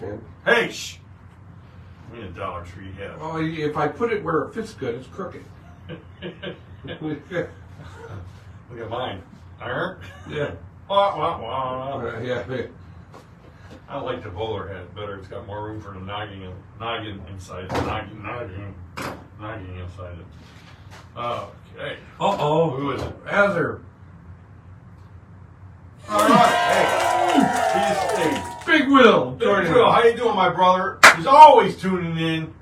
man. Hey, shh! I need a Dollar Tree hat. Oh, if I put it where it fits good, it's crooked. Look at mine. Yeah. Wah, wah, wah. Yeah. I like the bowler hat better. It's got more room for the noggin inside. Noggin inside it. Okay. Uh-oh. Who is it? Heather. All right. Hey. Big Will. Big Will. How you doing, my brother? He's always tuning in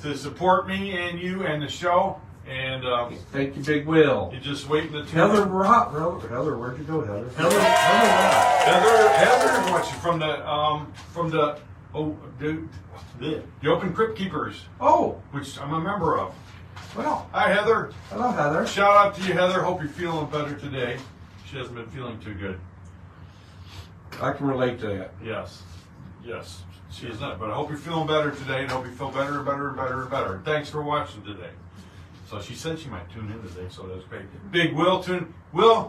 to support me and you and the show. And thank you, Big Will. you're just waiting to tune Heather in. Heather, where'd you go, Heather? Heather, watching from the Open Crypt Keepers, Oh, which I'm a member of. well. Hi, Heather. Hello, Heather. Shout out to you, Heather. Hope you're feeling better today. She hasn't been feeling too good. I can relate to that. Yes, she is not. But I hope you're feeling better today, and hope you feel better and better and better and better. Thanks for watching today. So she said she might tune in today, so that's great. Big Will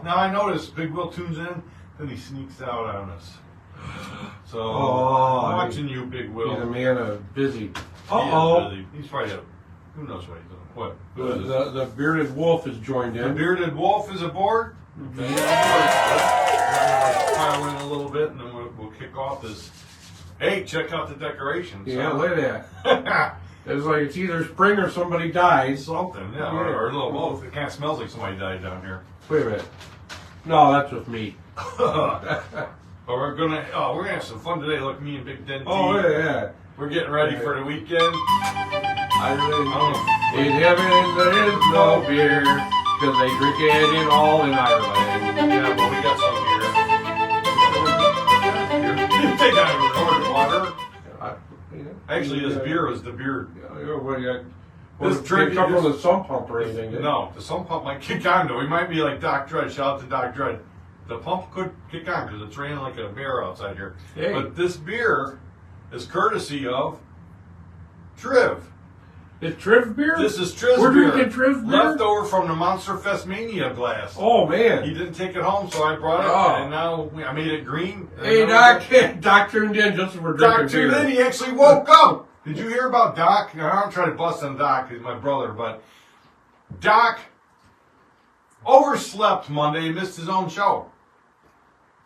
now I noticed Big Will tunes in, then he sneaks out on us. So I'm watching you, Big Will. He's a man of busy. He is busy. He's probably who knows what he's doing. What? The bearded wolf has joined The in. bearded wolf is aboard. Okay. Pile in a little bit, and then we'll kick off this. Hey, check out the decorations. Yeah, look at that. It's like it's either spring or somebody dies. Something, yeah, or a little both. It kind of smells like somebody died down here. Wait a minute. No, that's with me. But we're gonna have some fun today. Look, me and Big Den T. Oh, yeah. We're getting ready for the weekend. In heaven there is no beer, because they drink it in all in Ireland. Yeah, well, we got some here. Take out a water. Actually, this beer is the beer. This drink come from the sump pump or anything? No, the sump pump might kick on though. We might be like Doc Dredd. Shout out to Doc Dredd. The pump could kick on because it's raining like a bear outside here. Hey. But this beer is courtesy of Triv. It's Triv beer? This is Triv's We're beer. drinking Triv beer? Left over from the Monster Fest Mania glass. Oh, man. He didn't take it home, so I brought it, and now I made it green. Hey, Doc. Doc tuned in just as we're drinking Doc tuned in. He actually woke up. Did you hear about Doc? Now, I'm trying to bust on Doc. He's my brother, but Doc overslept Monday and missed his own show.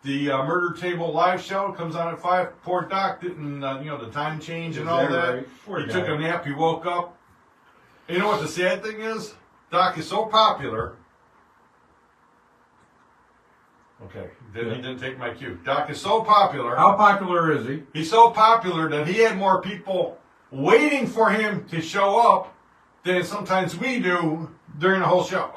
The Murder Table live show comes on at 5. Poor Doc didn't, the time change and all that. Right? He took a nap. He woke up. And you know what the sad thing is? Doc is so popular. Okay, he didn't take my cue. Doc is so popular. How popular is he? He's so popular that he had more people waiting for him to show up than sometimes we do during the whole show.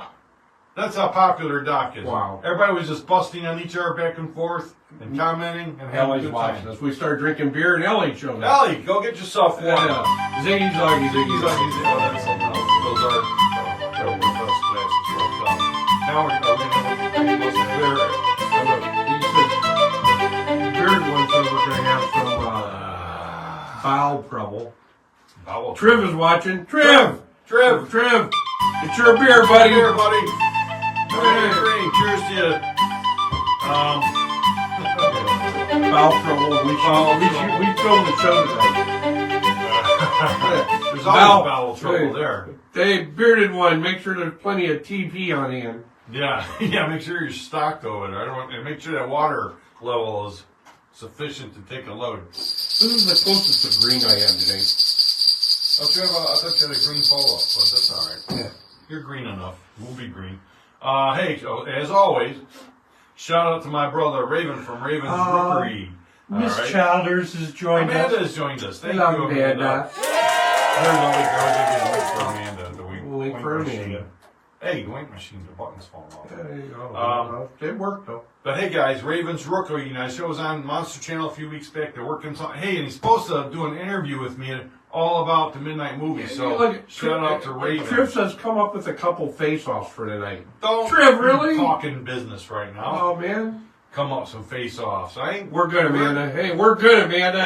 That's how popular Doc is. Wow. Everybody was just busting on each other back and forth and commenting and having a Ellie's good watching time. us. We start drinking beer and Ellie shows up. Ellie, go get yourself one. Ziggy Zoggy, Ziggy Zoggy. Oh, that's something else. Those are Oktoberfest glasses. Now we're going to Beard one says we're going to have some bowel trouble. Triv is watching. Triv! It's your beer, buddy. Cheers, buddy. Cheers to you. Bowel trouble. We filmed the show today. There's always bowel trouble there. Hey, bearded one, make sure there's plenty of TP on hand. Yeah. Make sure you're stocked over there. And make sure that water level is sufficient to take a load. This is the closest to green I have today. I thought you had a green polo, but that's all right. Yeah. You're green enough. We'll be green. Hey, as always, shout out to my brother Raven from Raven's Rookery. Miss Childers has joined us. Amanda has joined us. Thank Hello, you, Amanda. There's only link for Amanda. The Link for Amanda. Hey, the wink machine, the button's falling off. There you go. It worked, though. But hey, guys, Raven's Rookery. That show was on Monster Channel a few weeks back. They're working something. Hey, and he's supposed to do an interview with me all about the midnight movie. So shout out to Raven. Triv says come up with a couple face-offs for tonight. Triv, really? Talking business right now. Oh, man. Come up with some face-offs. We're good, Amanda. Hey, we're good, Amanda.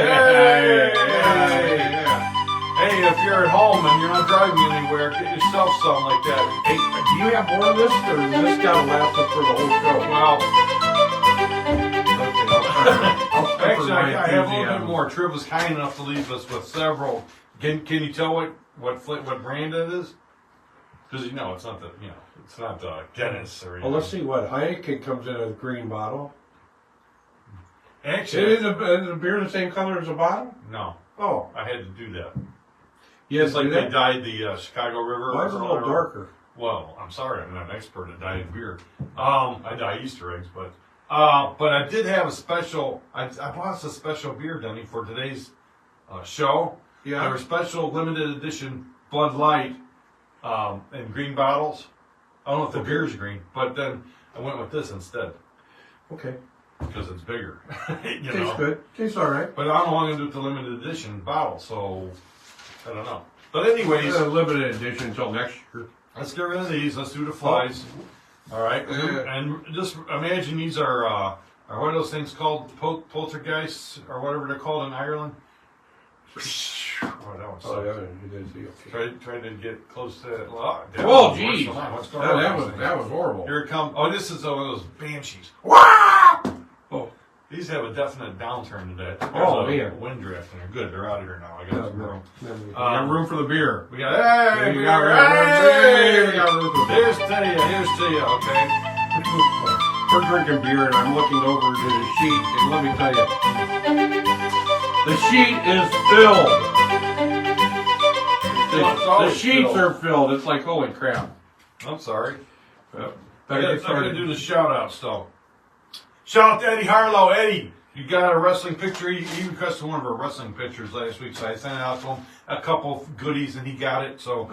Hey, if you're at home and you're not driving anywhere, get yourself something like that. Hey, do you have more of this, or does this gotta last us for the whole show? Well, okay, Actually, I have a little bit more. Triv was kind enough to leave us with several. Can you tell what brand it is? Because it's not it's not Guinness or anything. Well, let's see what Heineken comes in a green bottle. Actually, is the beer the same color as the bottle? No. Oh, I had to do that. Yes, it's like they dyed the Chicago River. Mine's a little darker. Well, I'm sorry, I'm not an expert at dyeing beer. I dye Easter eggs, but I did have a special. I bought us a special beer, Denny, for today's show. Yeah. There were special limited edition Bud Light in green bottles. I don't know if the beer's green, but then I went with this instead. Okay. Because it's bigger. Tastes good. Tastes all right. But I don't know what I'm going to do with the limited edition bottle, so I don't know. But anyways. Limited edition until next year. Let's get rid of these. Let's do the flies. All right. And just imagine these are what are those things called? Poltergeists or whatever they're called in Ireland? Oh, that one sucks. Oh, yeah, you did see. Okay. Trying to get close to it. Oh, geez. What's going on? That was horrible. Here it comes. Oh, this is one of those banshees. Oh, these have a definite downturn today. There's a wind draft in there. Good, they're out of here now. I got some room. We got room for the beer. We got room for the beer. Here's to you, okay? We're drinking beer and I'm looking over to the sheet and let me tell you, the sheet is filled. The sheets are filled. It's like, holy crap. I'm sorry. Yep. I'm going to do the shout outs though. Shout out to Eddie Harlow. Eddie, you got a wrestling picture. He requested one of our wrestling pictures last week, so I sent it out to him a couple of goodies, and he got it. So,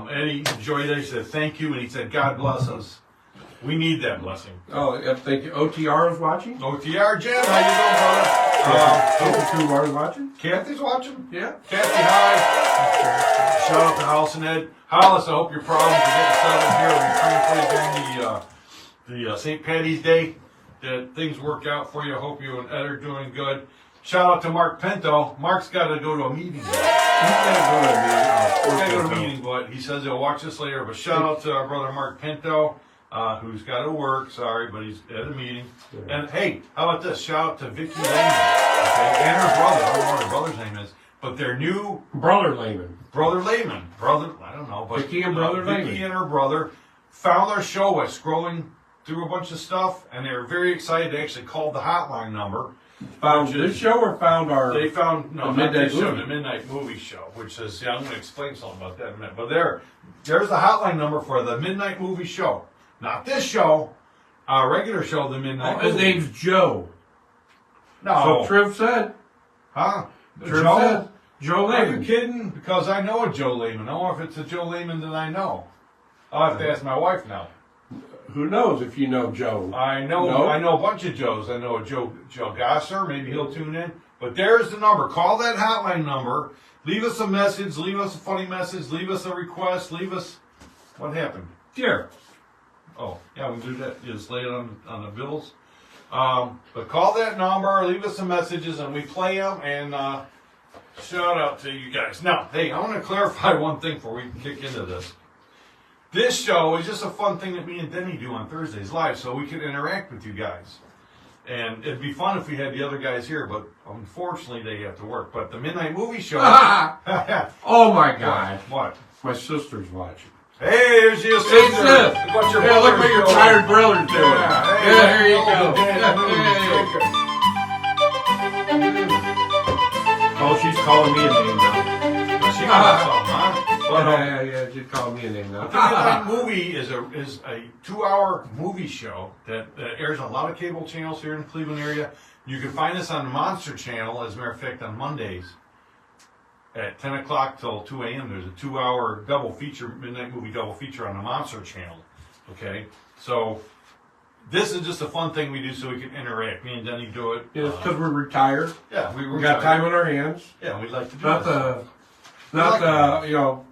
Eddie enjoyed it. He said thank you, and he said God bless us. We need that blessing. Oh, yep, thank you. OTR is watching. OTR Jen, how you doing, brother? OTR is watching. Kathy's watching. Yeah. Kathy, hi. Shout out to Hollis and Ed. Hollis, I hope your problems are getting settled here. We're praying for you during the St. Patty's Day. That things work out for you. I hope you and Ed are doing good. Shout out to Mark Pinto. Mark's got to go to a meeting. He's got to go to a meeting, but he says he'll watch this later. But shout out to our brother Mark Pinto, who's got to work. Sorry, but he's at a meeting. Yeah. And hey, how about this? Shout out to Vicky Lehman, okay, and her brother. I don't know what her brother's name is, but their new Brother Lehman. I don't know. But Vicky and Brother Lehman. Vicky and her brother found our show by scrolling through a bunch of stuff, and they were very excited. They actually called the hotline number. Found this show or found our? They found the midnight movie. The midnight movie show, which is I'm going to explain something about that in a minute. But there's the hotline number for the midnight movie show. Not this show, our regular show, the midnight. His name's Joe. No, so Triv said. Huh? Triv said. Joe Lehman. Are you kidding? Because I know a Joe Lehman. I don't know if it's a Joe Lehman that I know. I'll have to ask my wife now. Who knows if you know Joe? I know a bunch of Joes. I know a Joe Gosser. Maybe he'll tune in. But there's the number. Call that hotline number. Leave us a message. Leave us a funny message. Leave us a request. Leave us... What happened? Here. Oh, yeah, we can do that. Just lay it on the bills. But call that number. Leave us some messages, and we play them. And shout out to you guys. Now, hey, I want to clarify one thing before we kick into this. This show is just a fun thing that me and Denny do on Thursdays live, so we can interact with you guys. And it'd be fun if we had the other guys here, but unfortunately they have to work. But the Midnight Movie Show... Oh my God. What? My sister's watching. Hey, there's your sister. Look what your tired brother's doing. Yeah, here you go. Oh, she's calling me a name now. She got something, huh? Yeah, she's calling me a name now. The Midnight Movie is a 2-hour movie show that airs on a lot of cable channels here in the Cleveland area. You can find this on the Monster Channel, as a matter of fact, on Mondays at 10 o'clock till 2 a.m. There's a 2-hour double feature, Midnight Movie double feature on the Monster Channel. Okay? So this is just a fun thing we do so we can interact. Me and Denny do it. Yeah, it's because we're retired. Yeah, we got time on our hands. Yeah, we'd like to do this. Not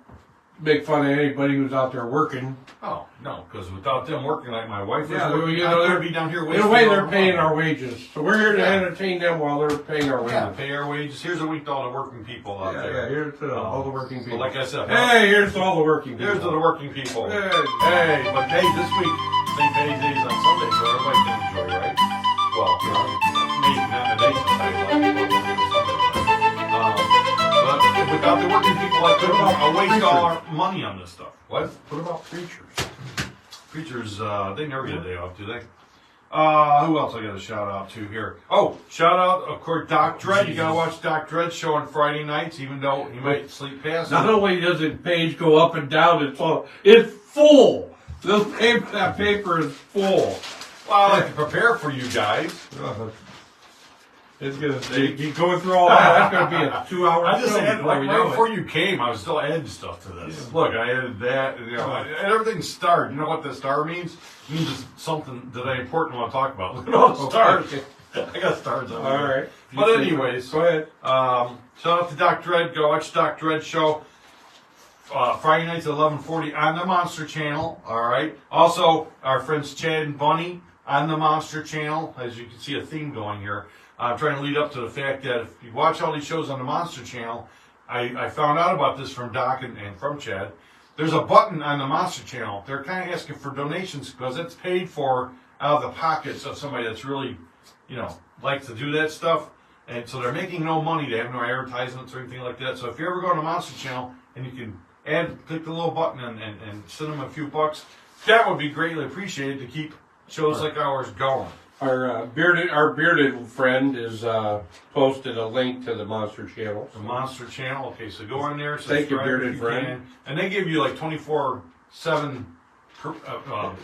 make fun of anybody who's out there working. Oh, no, because without them working like my wife is working, I could be down here wasting. In a way, they're paying our wages. So we're here to entertain them while they're paying our wages. Yeah, pay our wages. Here's a week to all the working people out there. Yeah, here's to all the working people. Well, like I said. Hey, here's to all the working people. Here's to the working people. Hey, but hey, this week, St. Patty's Day is on Sunday, so everybody can enjoy, right? Well, not the nation side, but without the working people, I couldn't waste all our money on this stuff. What? What about preachers? Preachers, they never get a day off, do they? Who else I got to shout out to here? Oh, shout out, of course, Doc Dredd. You got to watch Doc Dredd's show on Friday nights, even though he might sleep past it. Not only does the page go up and down, it's full. That paper is full. Well, I like to prepare for you guys. It's gonna keep going through all that. That's gonna be a 2-hour. I just show added, before like we right know before it. you came, I was still adding stuff to this. Yeah. Look, I added that, and, and everything's starred. You know what the star means? It means it's something that I important want to talk about. Look at all the stars. Okay. I got stars on All right. But anyways, go ahead. Shout out to Doc Dredd. Go watch Doc Dredd show. Friday nights at 11:40 on the Monster Channel. All right. Also, our friends Chad and Bunny on the Monster Channel. As you can see, a theme going here. I'm trying to lead up to the fact that if you watch all these shows on the Monster Channel, I found out about this from Doc and from Chad. There's a button on the Monster Channel. They're kind of asking for donations because it's paid for out of the pockets of somebody that's really, likes to do that stuff. And so they're making no money. They have no advertisements or anything like that. So if you ever go on the Monster Channel and you can click the little button and send them a few bucks, that would be greatly appreciated to keep shows like ours going. Our bearded friend is posted a link to the Monster Channel. The Monster Channel. Okay, so go on there. Thank you, subscribe bearded if you friend. can. And they give you like 24/7.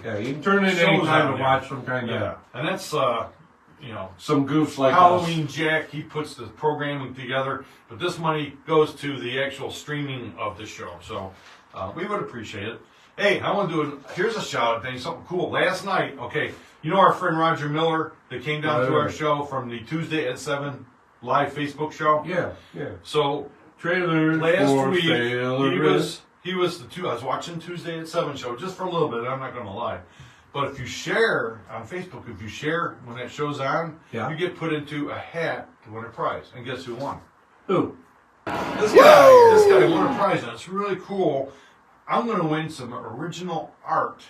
Yeah, you can turn it shows anytime on to there. watch some kind of And that's some goofs like Halloween us. Jack. He puts the programming together, but this money goes to the actual streaming of the show. So we would appreciate it. Hey, I want to do here's a shout out thing, something cool. Last night, okay, you know our friend Roger Miller that came down to our show from the Tuesday at 7 live Facebook show? Yeah. So Trailers last for week sale. he was I was watching Tuesday at 7 show just for a little bit, I'm not gonna lie. But if you share on Facebook, if you share when that show's on, you get put into a hat to win a prize. And guess who won? Who? This guy won a prize, and it's really cool. I'm going to win some original art,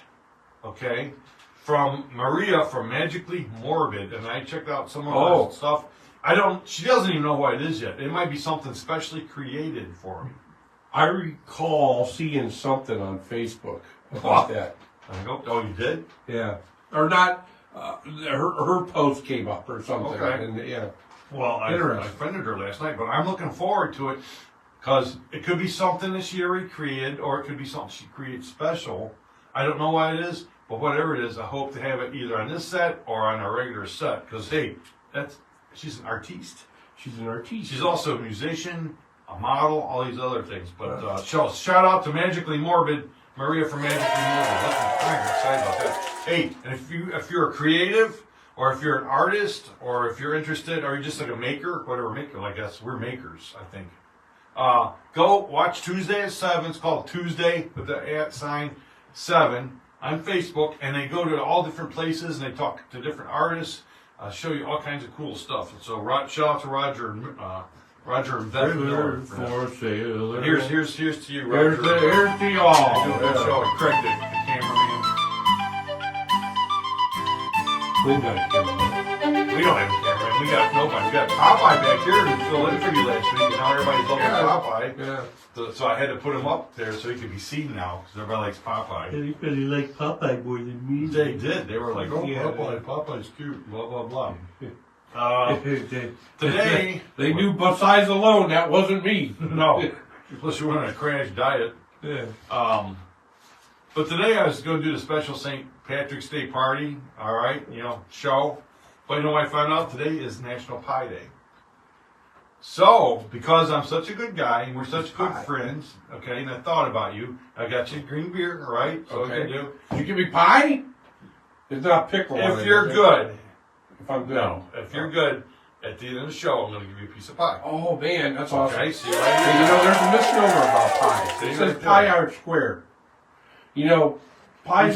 okay, from Maria from Magically Morbid, and I checked out some of her stuff. She doesn't even know what it is yet. It might be something specially created for me. I recall seeing something on Facebook about that. Oh, you did? Yeah. Or not, her post came up or something. Okay. And, yeah. Well, I friended her last night, but I'm looking forward to it because it could be something that she already created, or it could be something she creates special. I don't know what it is, but whatever it is, I hope to have it either on this set or on a regular set. Because hey, she's an artiste. She's an artiste. She's also a musician, a model, all these other things. But shout out to Magically Morbid, Maria from Magically Morbid. I'm excited about that. Hey, and if you're a creative, or if you're an artist, or if you're interested, or you're just like a maker, whatever maker, I guess we're makers, I think. Go watch Tuesday at 7. It's called Tuesday with the @7 on Facebook, and they go to all different places and they talk to different artists, show you all kinds of cool stuff. And so shout out to Roger and Beth Miller for that. Here's to you, Roger. Here's to y'all. Good show. And Craig, the cameraman. We got a cameraman. We don't have a cameraman. We got nobody. We got Popeye back here who filled in for you last week, and now everybody's loving Popeye. Yeah. So I had to put him up there so he could be seen now, because everybody likes Popeye. Everybody likes Popeye more than me. They did. They were like, oh, Yeah. Popeye's cute, blah, blah, blah. Today... They knew besides alone that wasn't me. No. Plus you were on a crash diet. Yeah. But today I was going to do the special St. Patrick's Day party, all right, show. But I found out today is National Pie Day. So, because I'm such a good guy and we're such good friends, okay, and I thought about you, I got you green beer, all right? So Okay. I can do. You give me pie? It's not pickle. on If it, you're is it? good, If I'm good. no. If you're good, at the end of the show, I'm going to give you a piece of pie. Oh, man, that's awesome. Okay, see Hey, right there's a misnomer about pies. See It says right pie there. aren't square. Pies Who aren't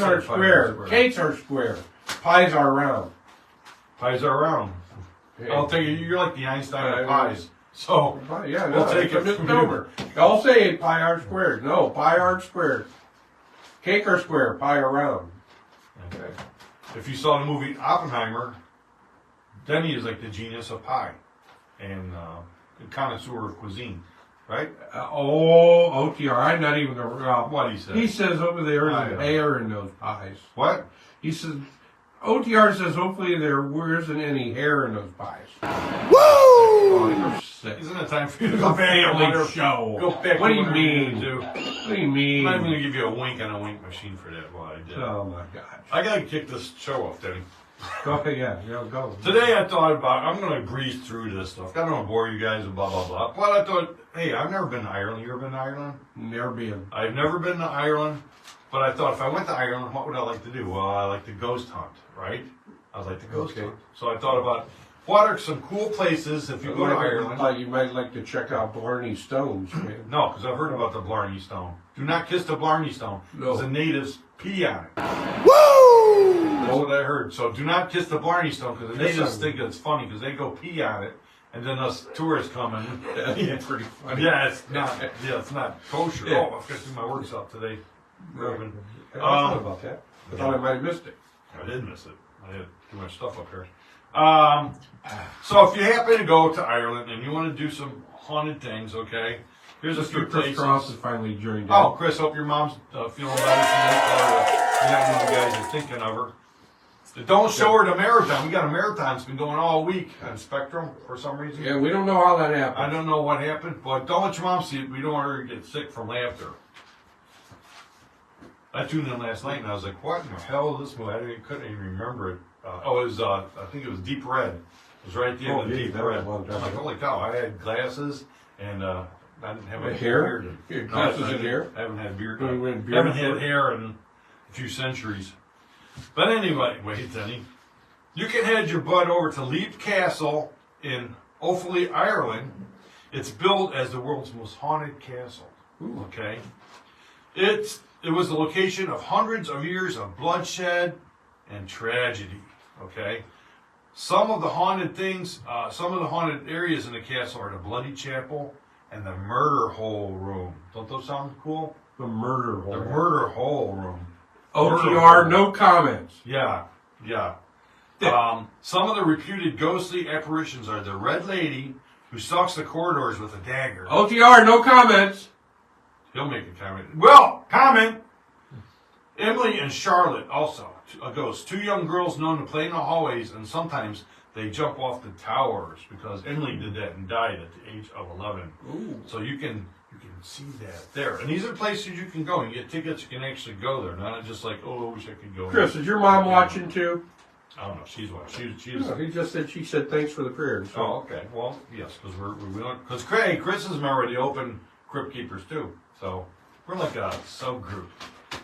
said pies square. aren't square? Cakes are square. Pies are round. Pies are round. Hey. I'll tell you, you're like the Einstein of Uh, pies. So, Yeah, We'll no, take it's a it from misnomer. Y'all say pie aren't square. No, pie aren't square. Cake are square. Pie are round. okay. If you saw the movie Oppenheimer, Denny is like the genius of pie and connoisseur of cuisine, right? OTR. I'm not even going to. What he said. He says over there is hair in those pies. What? He says, OTR says hopefully there isn't any hair in those pies. Woo! Oh, you're sick. Isn't it time for you to go back Family show. Go back. What do you to mean? do. What do you mean? I'm not even going to give you a wink on a wink machine for that. Well, I did. Oh my gosh. I got to kick this show off, Denny. Go, yeah, go. Today I thought about, I'm going to breeze through this stuff. I don't want to bore you guys with blah, blah, blah. But I thought, hey, I've never been to Ireland. You ever been to Ireland? Never been. I've never been to Ireland. But I thought if I went to Ireland, what would I like to do? Well, I like to ghost hunt, right? I'd like to ghost hunt. So I thought about what are some cool places if you go to Ireland. I thought you might like to check out Blarney Stones, man. No, because I've heard about the Blarney Stone. Do not kiss the Blarney Stone. No. The natives pee on it. Woo! That's what I heard. So do not kiss the Blarney Stone because the natives think it's funny because they go pee on it, and then us tourists come and That's pretty funny. yeah, it's not kosher. Yeah. Oh, I've got to do my works out today. Robin. I thought about that. I thought I might have missed it. I did miss it. I had too much stuff up here. So if you happen to go to Ireland and you want to do some haunted things, okay? Here's a few Chris places. Cross has finally joined in. Oh, Chris, hope your mom's feeling better today. Yeah, one of the guys are thinking of her. Don't show her the marathon. We got a marathon. It's been going all week on Spectrum for some reason. Yeah, we don't know how that happened. I don't know what happened, but don't let your mom see it. We don't want her to get sick from laughter. I tuned in last night and I was like, what in the hell is this movie? I couldn't even remember it. It was, I think it was Deep Red. It was right at the end of Deep Red. I'm like, holy cow, I had glasses and I didn't have any hair. beard. You had glasses and hair? I haven't had beard. You went beard haven't had first? hair in a few centuries. But anyway, wait, Denny. You can head your butt over to Leap Castle in Offaly, Ireland. It's billed as the world's most haunted castle. Ooh. Okay? It was the location of hundreds of years of bloodshed and tragedy. Okay? Some of the haunted things, some of the haunted areas in the castle are the Bloody Chapel and the Murder Hole Room. Don't those sound cool? The murder hole. The Murder Hole Room. OTR, no comments. Yeah. Some of the reputed ghostly apparitions are the Red Lady who stalks the corridors with a dagger. OTR, no comments. He'll make a comment. Well, comment. Emily and Charlotte also a ghost. Two young girls known to play in the hallways, and sometimes they jump off the towers because Emily did that and died at the age of 11. Ooh. So you can see that there. And these are places you can go. You get tickets, you can actually go there. Not just like, oh, I wish I could go. Chris, is your mom watching too? I don't know. She's watching. She's. No, he just said she said thanks for the prayers. So. Oh, okay. Well, yes, because because Chris is a member of the Open Crypt Keepers too. So we're like a subgroup.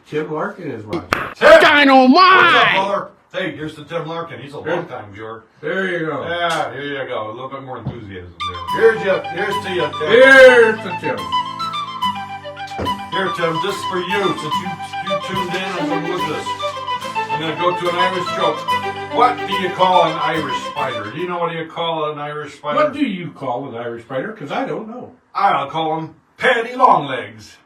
Tim Larkin is watching. Tim! Dynamite! What's up, brother? Hey, here's to Tim Larkin. He's a long-time viewer. There you go. Yeah, here you go. A little bit more enthusiasm there. Here's to you, Tim. Here's to Tim. Here, Tim, this is for you, since you tuned in and been with us. I'm going to go to an Irish joke. What do you call an Irish spider? Do you know what you call an Irish spider? What do you call an Irish spider? Because I don't know. I'll call him Paddy Longlegs.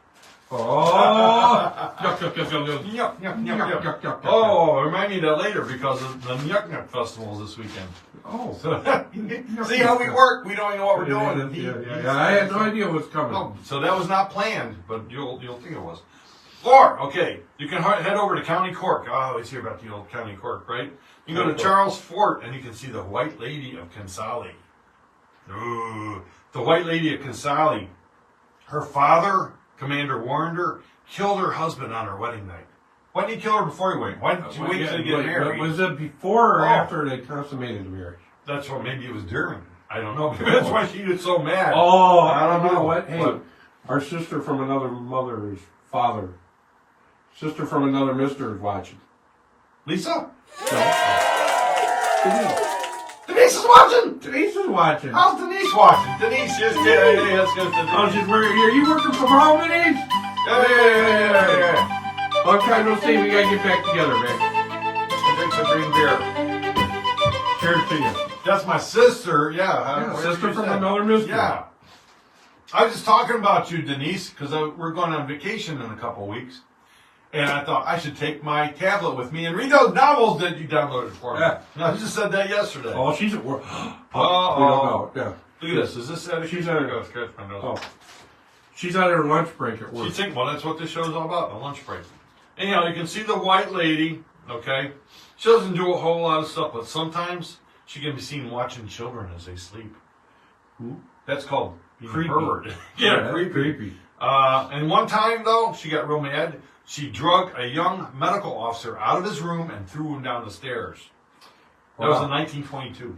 Oh! Yuck, yuck, yuck, yuck, yuck. Yuck, yuck, yuck, Yuck, yuck. yuck, yuck, yuck. Oh, remind me of that later because of the Yuck Yuck Festival is this weekend. Oh. See how we work? We don't even know what we're doing. Yeah, I had no idea what's coming. Oh, so that was not planned, but you'll think it was. Or, okay, you can head over to County Cork. I always hear about the old County Cork, right? You go to Charles Fort and you can see the White Lady of Kinsale. Ooh, the White Lady of Kinsale. Her father, Commander Warrender, killed her husband on her wedding night. Why didn't he kill her before he went? Why didn't you wait till they get married? Was it before or after they consummated the marriage? That's what, maybe it was during. I don't know. That's why she was so mad. Oh, I don't know. What? Hey, But- our sister from another mother's father, sister from another mister is watching. Lisa? No. Denise is watching! Denise is watching. How's Denise watching? Denise, just hey, let's go to Denise. Oh, she's working here. You working from home, Denise? Yeah. Long time no see. We gotta get back together, man. I'll drink some green beer. Cheers to you. That's my sister, Yeah, whatever sister you from said. another mister. Yeah. I was just talking about you, Denise, because we're going on vacation in a couple weeks. And I thought I should take my tablet with me and read those novels that you downloaded for me. Yeah. I just said that yesterday. Oh, she's at work. We don't Oh, know. Yeah. look at this. Is this out of She's here? on- Go scratch my nose. Oh. She's on her lunch break at work. She's thinking, well, that's what this show's all about, the lunch break. Anyhow, you can see the white lady, okay? She doesn't do a whole lot of stuff, but sometimes she can be seen watching children as they sleep. Who? That's called being Creepy. a pervert. Yeah, creepy. And one time, though, she got real mad. She drug a young medical officer out of his room and threw him down the stairs. That was in 1922.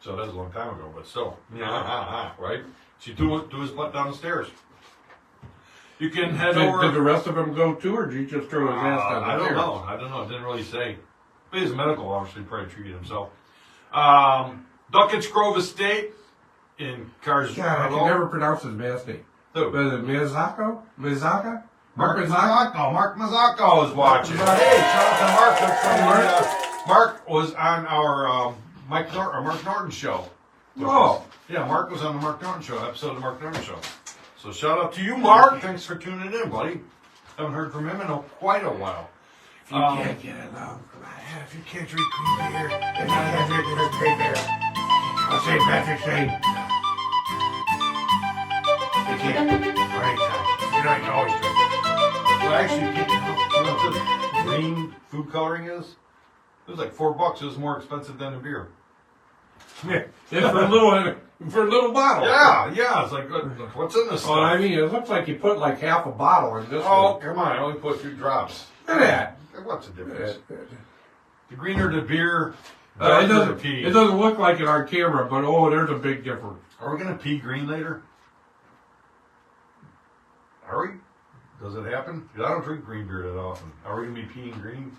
So that was a long time ago, but still. Right? She threw his butt down the stairs. You can head over. Did the rest of them go too, or did you just throw his ass down the I don't stairs? know. I don't know. It didn't really say. But he's a medical officer. He probably treated himself. Duckett's Grove Estate in Cars. God, I can never pronounce his last name. Who? Was it Mizaka? Mizaka? Mark Mazzocco is watching. Hey, shout out to Mark. That's from Mark was on our Mark Norton show. Oh. Yeah, Mark was on the Mark Norton show, episode of the Mark Norton show. So shout out to you, Mark. Thanks for tuning in, buddy. Haven't heard from him in quite a while. If you can't get along, If you can't drink cream beer, then I have to drink great beer. I'll say Patrick's Day. You can't. Right, you know, you can always drink. well, actually, you know what this green food coloring is? It was like $4. It was more expensive than a beer. Yeah, it's for a little bottle. Yeah. It's like, what's in this Well, I stuff? mean, it looks like you put like half a bottle in this Oh, one. come on. I only put 2 drops. Look at What's the difference? that. The greener the beer, It darker the doesn't. pee. It doesn't look like it on camera, but oh, there's a big difference. Are we going to pee green later? Are we? Does it happen? 'Cause I don't drink green beer that often. Are we going to be peeing green?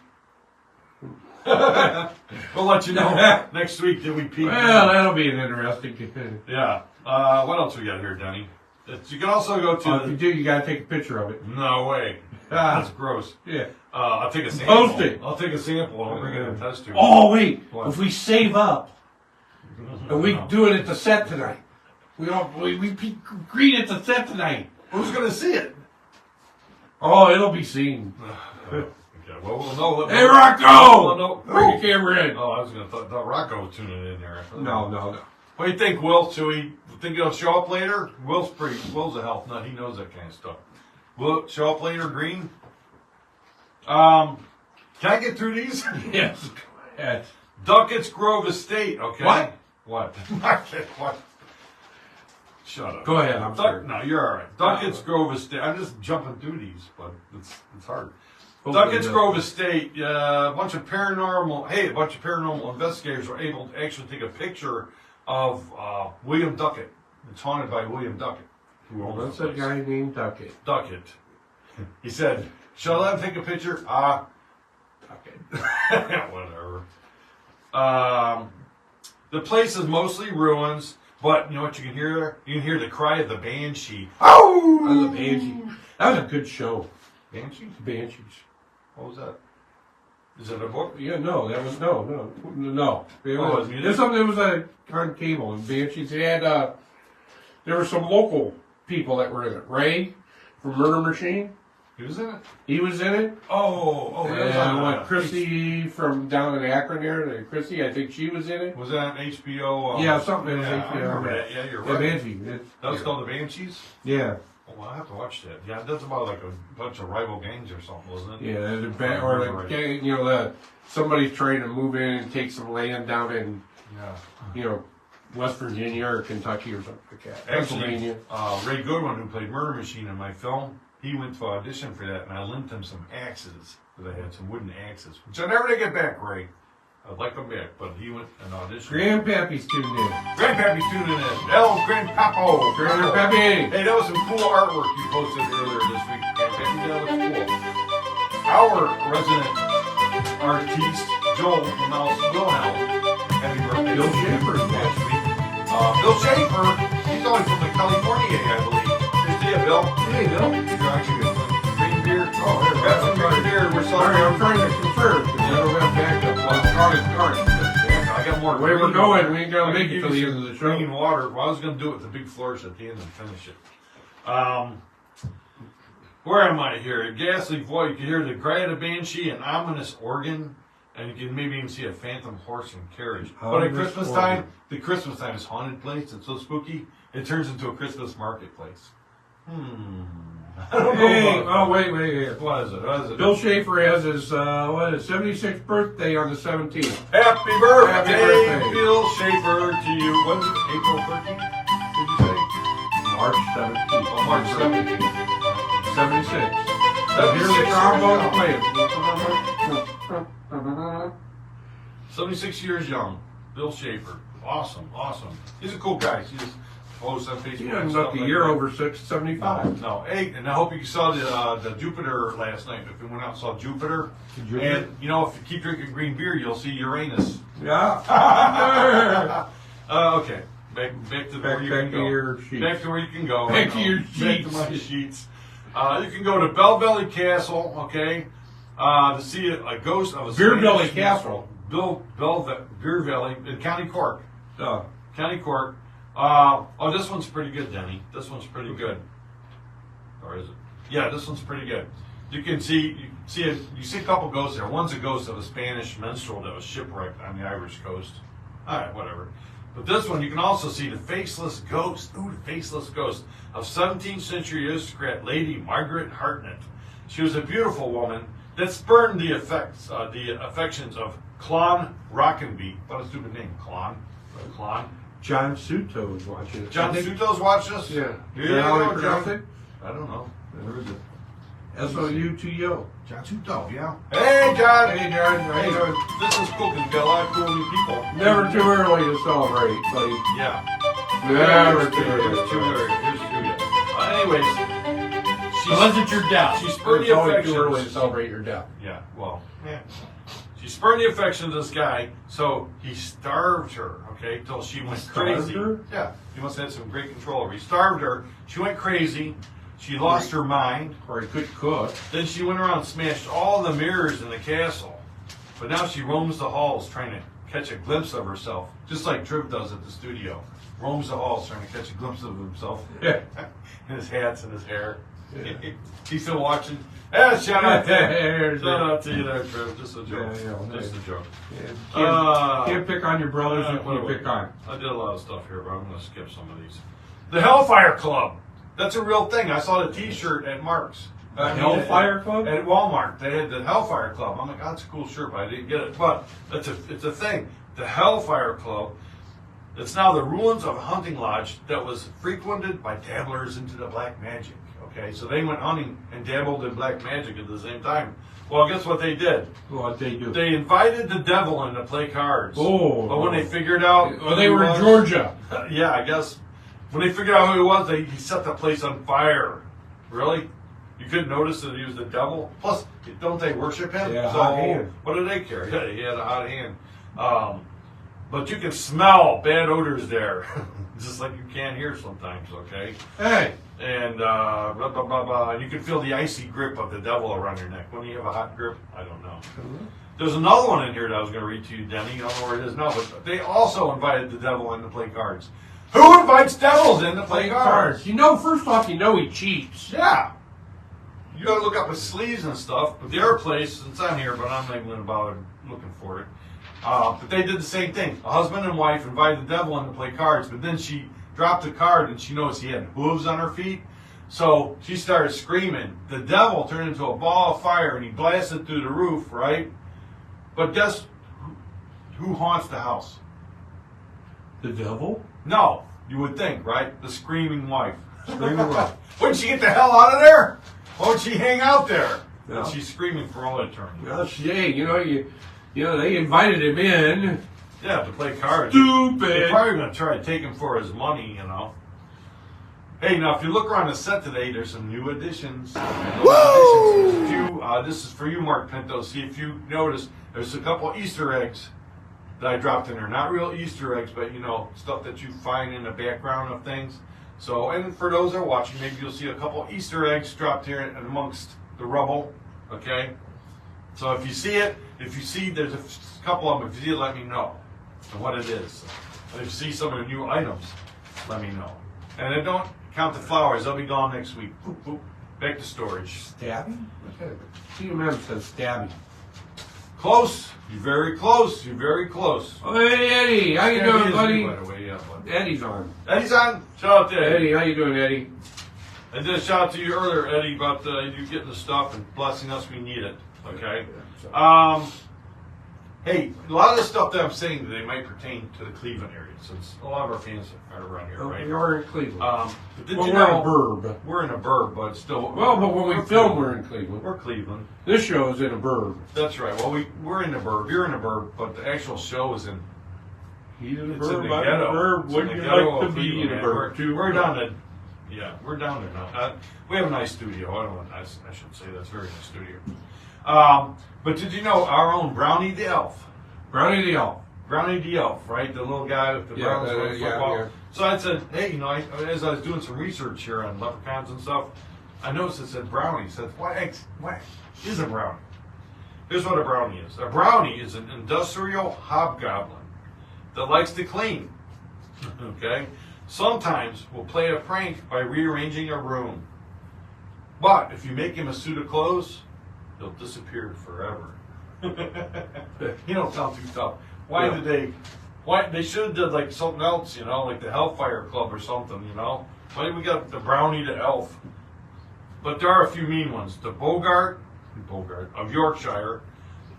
We'll let you know next week. Did we pee Well, green? that'll be an interesting. Yeah. What else we got here, Denny? You can also go to... If you do, you gotta take a picture of it. No way. That's gross. Yeah. I'll take a sample. Post it. I'll take a sample and I'll bring it in test tube. Oh wait, What? if we save up and we do it at the set tonight, we green at the set tonight. Who's going to see it? Oh, it'll be seen. Okay, well, we'll know. Hey, Rocco! We'll know. Bring the camera in. Oh, I was going to thought Rocco was tuning in there. No. What do you think, Will? Should we think he'll show up later? Will's a health nut. He knows that kind of stuff. Will it show up later, Green? Can I get through these? Yes. Yes. Duckett's Grove Estate, okay? What? What? What? Shut up. Go ahead, I'm sorry. No, you're all right. Duckett's Grove Estate. I'm just jumping through these, but it's hard. Hopefully Duckett's it Grove Estate. A bunch of paranormal investigators were able to actually take a picture of William Duckett. It's haunted by William Duckett. Who owns That's the a place. guy named Duckett. Duckett. He said, "Shall I let him take a picture?" Duckett. Whatever. The place is mostly ruins, but you know what you can hear there? You can hear the cry of the banshee. Oh! That was a Banshee. That was a good show. Banshee? Banshees. What was that? Is it a book? Yeah, no, that was no. It Oh, was, it was there's something that was on cable and Banshees. They had there were some local people that were in it. Ray from Murder Machine. He was in it? He was in it. Oh, that was on, And what Chrissy from down in Akron there, Chrissy, I think she was in it. Was that on HBO? Yeah, something. Yeah, like, I remember that. Yeah, you're The right. Banshee. That was called The Banshees? Yeah. Oh, well, I have to watch that. Yeah, that's about like a bunch of rival gangs or something, wasn't it? Yeah, Right. somebody's trying to move in and take some land down in, Yeah. West Virginia or Kentucky or something like that. Actually, Pennsylvania. Ray Goodwin, who played Murder Machine in my film, he went to audition for that, and I lent him some axes, because I had some wooden axes, which I never did get back, Ray. I'd like them back, but he went and auditioned. Grandpappy's tuned in. Grandpappy's tuning in. Grandpapo. Grandpappy. Hey, that was some cool artwork you posted earlier this week, Grandpappy. That looks cool. Our resident artiste, Joel from Mouse Wilhelm. Happy birthday. Bill Schaefer is last week. Bill Schaefer, he's always from the California, I believe. See ya, Bill. Hey, Bill. You're actually good. Green beer. Oh, here, got some green beer. We're Sorry, sorry. I'm trying to confirm because I don't have backup. Well, it's hard. Yeah, I got more. The way we're green going, water. we ain't gonna I make can it give till you the end some of the show. Green water. Well, I was going to do it with the big flourish at the end and finish it. Where am I here? A ghastly voice. You can hear the cry of the banshee, an ominous organ, and you can maybe even see a phantom horse and carriage. But at Christmas time, the Christmas time is haunted place. It's so spooky. It turns into a Christmas marketplace. I don't know. Hey, oh wait. What is it? Bill Schaefer has his 76th birthday on the 17th. Happy birthday, Happy birthday. Bill Schaefer, to you. When's it? April 13th? Did you say? March 17th. Oh, March 17th. 76. So Here's the trombone playing. 76 years young. Bill Schaefer. Awesome. He's a cool guy. He's posts on Facebook. He doesn't look a year over 75. No. Hey, and I hope you saw the Jupiter last night. If you went out and saw Jupiter. And, you know, if you keep drinking green beer, you'll see Uranus. Yeah. Okay. Back to where you can go. Your sheets. Back to where you can go. Back to your Back sheets. to my sheets. You can go to Bell Valley Castle, okay, to see a ghost of a Beer Spanish Valley minstrel. Castle. Beer Valley in County Cork. Oh. County Cork. This one's pretty good, Denny. This one's pretty good. Or is it? Yeah, this one's pretty good. You see a couple ghosts there. One's a ghost of a Spanish minstrel that was shipwrecked on the Irish coast. All right, whatever. But this one, you can also see the faceless ghost. Ooh, the faceless ghost of 17th century aristocrat Lady Margaret Hartnett. She was a beautiful woman that spurned the affections of Clon Rockenby. What a stupid name, Clon. John Suto is watching it. John Suto's watching us? Yeah. Here Is you that how go, he pronounce John. it? I don't know. Where is it? S-O-U-T-O. John Suto, yeah. Hey, John. Hey, John. How you doing? This is cool because we got a lot of cool new people. Never too early to celebrate, buddy. Yeah. Never too Here's early. two. Anyways, Unless it's your death. she spurned It's the always too early to affections. celebrate your death. Yeah, well, she spurned the affections of this guy, so he starved her, okay, till she went crazy. her? Yeah, he must have had some great control over her. He starved her, she went crazy, she lost her mind, Or he could cook. then she went around and smashed all the mirrors in the castle. But now she roams the halls trying to catch a glimpse of herself, just like Triv does at the studio. Roams the halls trying to catch a glimpse of himself. Yeah. And his hats and his hair. Yeah. He's still watching. Yeah, shout out to There's Shout that. out to you there, Trev. Just a joke. Yeah, Just a joke. Can't pick on your brothers you what can't do I- pick on. I did a lot of stuff here, but I'm going to skip some of these. The Hellfire Club. That's a real thing. I saw the T-shirt at Mark's. Hellfire Club? At Walmart. They had the Hellfire Club. I'm like, oh, that's a cool shirt, but I didn't get it. But it's a thing. The Hellfire Club. It's now the ruins of a hunting lodge that was frequented by dabblers into the black magic. Okay, so they went hunting and dabbled in black magic at the same time. Well, guess what they did? What they do? They invited the devil in to play cards. Oh. But when they figured out... Well, they who were he in was- Georgia. Yeah, I guess. When they figured out who he was, he set the place on fire. Really? You couldn't notice that he was the devil? Plus, don't they worship him? Yeah, so hot hand. what do they care? Yeah, he had a hot hand. But you can smell bad odors there. Just like you can here sometimes, okay? Hey. And blah, blah, blah, blah. And you can feel the icy grip of the devil around your neck. When you have a hot grip, I don't know. There's another one in here that I was going to read to you, Denny. I don't know where it is now, but they also invited the devil in to play cards. Who invites devils in to play cards? You know, first off, you know he cheats. Yeah. You got to look up his sleeves and stuff. But the other place, it's on here, but I'm not even going to bother looking for it. But they did the same thing. A husband and wife invited the devil in to play cards, but then she dropped the card and she noticed he had hooves on her feet. So she started screaming. The devil turned into a ball of fire and he blasted through the roof, right? But guess who haunts the house? The devil? No, you would think, right? The screaming wife. Screaming wife. Wouldn't she get the hell out of there? Why would she hang out there? No. And she's screaming for all eternity. Well, hey, you know, they invited him in. Yeah, to play cards. Stupid. They're probably going to try to take him for his money, you know. Hey, now if you look around the set today, there's some new additions. This is for you, Mark Pinto. See if you notice, there's a couple Easter eggs that I dropped in there. Not real Easter eggs, but, you know, stuff that you find in the background of things. So, and for those that are watching, maybe you'll see a couple Easter eggs dropped here amongst the rubble, okay? So if you see it, there's a couple of them, if you see it, let me know what it is. And if you see some of the new items, let me know. And then don't count the flowers, they'll be gone next week. Boop, boop. back to storage. Stabbing? TMM says stabbing. Close. You're very close. You're very close. Oh, hey, Eddie. How you doing, buddy? By the way, yeah, buddy. Eddie's on. Eddie's on. Shout out to Eddie. Eddie, how you doing, Eddie? I did a shout out to you earlier, Eddie, about you getting the stuff and blessing us. We need it. Okay. Hey, a lot of the stuff that I'm saying today might pertain to the Cleveland area, since a lot of our fans are around here, right? We are in Cleveland. But did Well, you we're know in a burb. we're in a burb, but still. Well, but when we film, we're in Cleveland. We're Cleveland. This show is in a burb. That's right. Well, we're in a burb. You're in a burb, but the actual show is in. He's in a It's in burb. the I'm in a ghetto. burb. It's in Wouldn't the you ghetto like to of be in a Cleveland, burb, man. too? We're down to. Yeah, we're down there now. We have a nice studio. I should say that's a very nice studio. But did you know our own Brownie the Elf? Brownie the Elf. Brownie the Elf, right? The little guy with the Browns playing football. yeah. So I said, hey, as I was doing some research here on leprechauns and stuff, I noticed it said Brownie. I said, what is a Brownie? Here's what a Brownie is. A Brownie is an industrial hobgoblin that likes to clean. Okay? Sometimes we'll play a prank by rearranging a room. But if you make him a suit of clothes, he'll disappear forever. You don't sound too tough. Why they should have did like something else, like the Hellfire Club or something, Why we got the Brownie the Elf? But there are a few mean ones. The Bogart of Yorkshire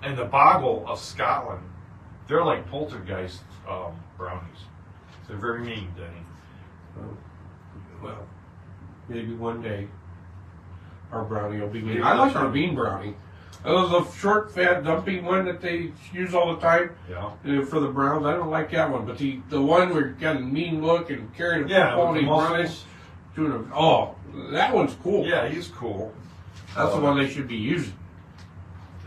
and the Boggle of Scotland. They're like poltergeist brownies. They're very mean, Denny. Well, maybe one day our brownie will be mean. Maybe I like that's our right. bean brownie. That was a short, fat, dumpy one that they use all the time for the Browns. I don't like that one, but the one where you got a mean look and carrying a football and he's running, that one's cool. Yeah, he's cool. That's the one they should be using.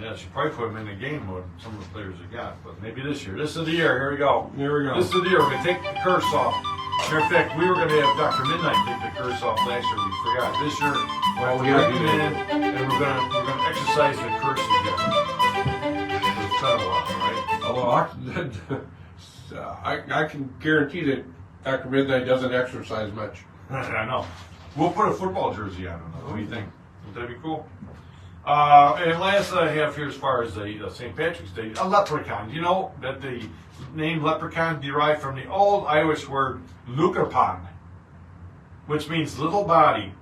Yeah, should probably put him in the game mode. Some of the players have got, but maybe this year. This is the year. Here we go. Here we go. This is the year. We're gonna take the curse off. Matter of fact, we were gonna have Dr. Midnight take the curse off last year. We forgot. This year, we gotta do in and we're gonna exercise the curse again. It's kind of a lot, right? Although I can guarantee that Dr. Midnight doesn't exercise much. I know. We'll put a football jersey on him. What do you think? Would that be cool? And last I have here, as far as the St. Patrick's Day, a leprechaun. You know that the name leprechaun derived from the old Irish word lucapan, which means little body.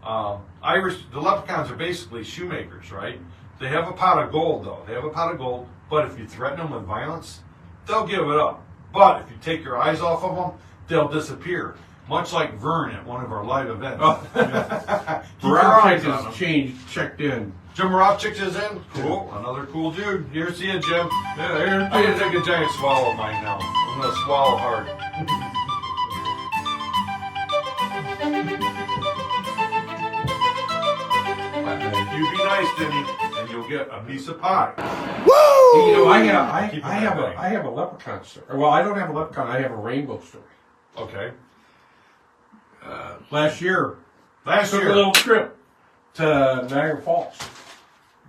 The leprechauns are basically shoemakers, right? They have a pot of gold, though. They have a pot of gold, but if you threaten them with violence, they'll give it up. But if you take your eyes off of them, they'll disappear. Much like Vern at one of our live events. Keep your eyes on him. Checked in. Jim Moravchik is in. Cool. Another cool dude. Here's you, Jim. Yeah, I'm going to take a giant swallow of mine now. I'm going to swallow hard. You be nice, Denny, and you'll get a piece of pie. Woo! You know, I Keep have a leprechaun story. Well, I don't have a leprechaun. I have a rainbow story. Okay. Last year, Last took year. a little trip to Niagara Falls.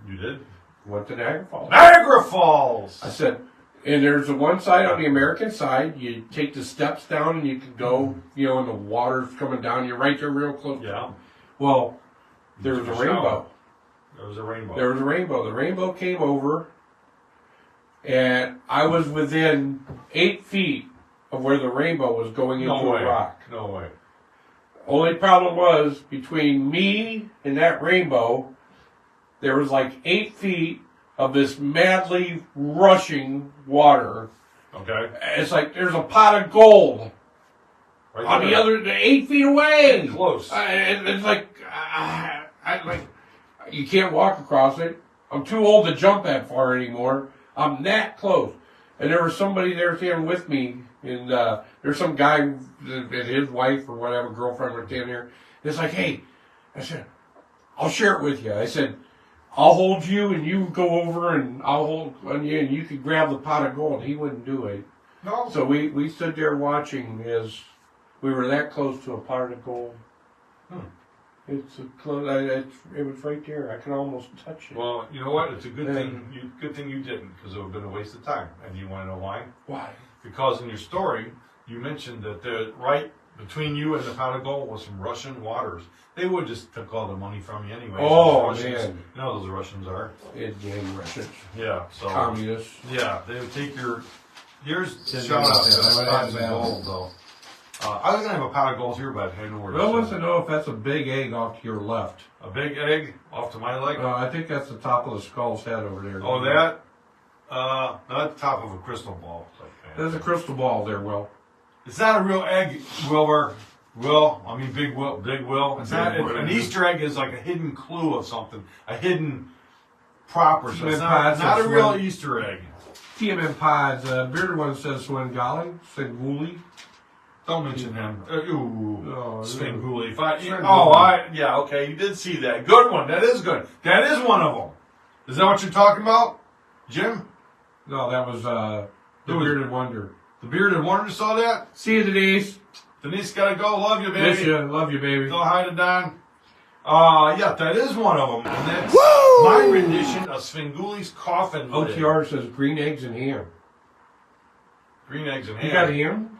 You did? Went to Niagara Falls. Niagara Falls! I said, and there's the one side on the American side. You take the steps down and you can go, and the water's coming down. You're right there real close. Yeah. Well, there was a rainbow. There was a rainbow. There was a rainbow. The rainbow came over, and I was within 8 feet of where the rainbow was going into a rock. No way. Only problem was, between me and that rainbow, there was like 8 feet of this madly rushing water. Okay. It's like there's a pot of gold Right on there. the other, 8 feet away. Close. And it's like, you can't walk across it. I'm too old to jump that far anymore. I'm that close. And there was somebody there standing with me, and there's some guy and his wife or whatever, girlfriend right down there. And it's like, hey, I said, I'll share it with you. I said, I'll hold you and you go over and I'll hold on you and you can grab the pot of gold. He wouldn't do it. No. So we stood there watching as we were that close to a pot of gold. It was right there. I can almost touch it. Well, you know what? It's a good thing. Good thing you didn't, because it would have been a waste of time. And you want to know why? Why? Because in your story, you mentioned that right between you and the pot of gold was some Russian waters. They would just took all the money from you anyway. Oh, man. man. You know those Russians are. It gang Russians. Yeah, so. Communists. Yeah, they would take yours. Didn't Shout out to know that. the pots of gold, though. I was going to have a pot of gold here, but I had nowhere to Bill sit. wants to know if that's a big egg off to your left. A big egg off to my leg? I think that's the top of the skull's head over there. Oh, that? Not the top of a crystal ball. Okay. There's a crystal ball there, Will. It's not a real egg, Wilbur. Big Will. It's not, an Easter egg is like a hidden clue of something, a hidden prop or something. It's not a real Easter egg. TMM Pods, Bearded One says Swingali, Swinguli. Don't mention him. Svengoolie. Yeah, okay, you did see that. Good one. That is good. That is one of them. Is that what you're talking about, Jim? No, that was the Bearded Wonder. The Bearded Wonder saw that? See you, Denise. Denise gotta go. Love you, baby. Miss you. Love you, baby. Go hi to Don. Yeah, that is one of them. And that's my rendition of Svengoolie's coffin lid. OTR says green eggs and ham. Green eggs and ham. You got ham?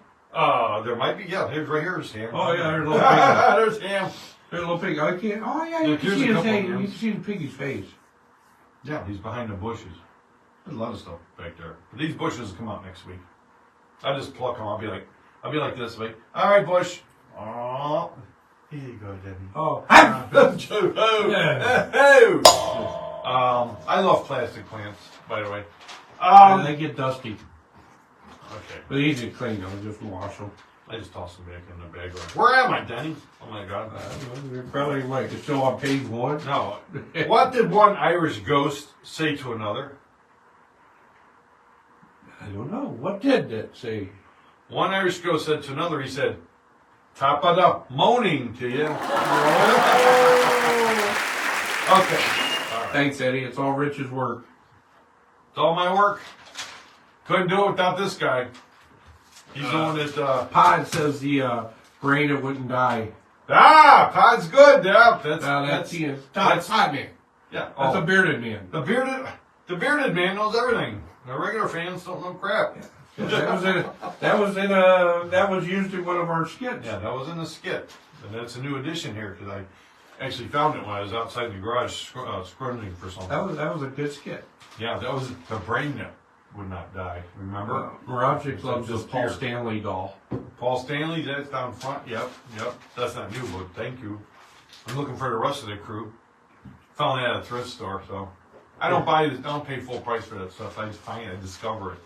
There might be, yeah. Here's right here's ham. Oh, yeah, there's a little pig. There's ham. There's a little pig. I can't. Oh, yeah, you Look, can here's see a his couple face. of them. You can see the piggy's face. Yeah, he's behind the bushes. There's a lot of stuff back there. But these bushes come out next week. I just pluck them. I'll be like this, like, all right, bush. Oh, here you go, Debbie. Oh. I love plastic plants, by the way. They get dusty. Okay. But easy to clean, though. Just wash them. I just toss them back in the bag. Where am I, Denny? Oh my God. You're probably right. It's still on page 1. No. What did one Irish ghost say to another? I don't know. What did that say? One Irish ghost said to another, he said, top it up, moaning to you. Okay. All right. Thanks, Eddie. It's all Rich's work. It's all my work. Couldn't do it without this guy. He's the one that, Pod says the brain that wouldn't die. Pod's good, yeah. That's Pod Man. Yeah. That's a bearded man. The bearded man knows everything. The regular fans don't know crap. Yeah. That was used in one of our skits. Yeah, that was in the skit. And that's a new addition here because I actually found it when I was outside the garage scrounging for something. That was a good skit. Yeah, that was the brain that would not die. Remember? Mirage loves this Paul Stanley doll. Paul Stanley, that's down front. Yep. That's not new, but thank you. I'm looking for the rest of the crew. Found that at a thrift store, so I don't buy it. I don't pay full price for that stuff. I just find it, I discover it.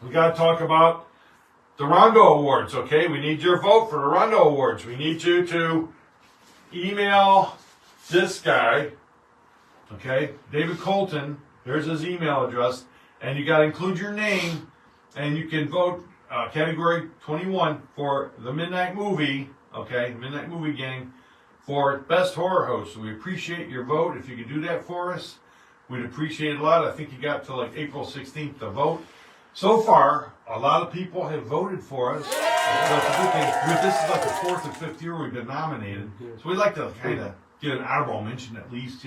We got to talk about the Rondo Awards, okay? We need your vote for the Rondo Awards. We need you to email this guy, okay? David Colton. There's his email address. And you got to include your name. And you can vote category 21 for the Midnight Movie, okay? Midnight Movie Gang for Best Horror Host. So we appreciate your vote. If you could do that for us, we'd appreciate it a lot. I think you got to like April 16th to vote. So far, a lot of people have voted for us. That's a good thing. This is like the 4th or 5th year we've been nominated. So we'd like to kind of get an honorable mention at least,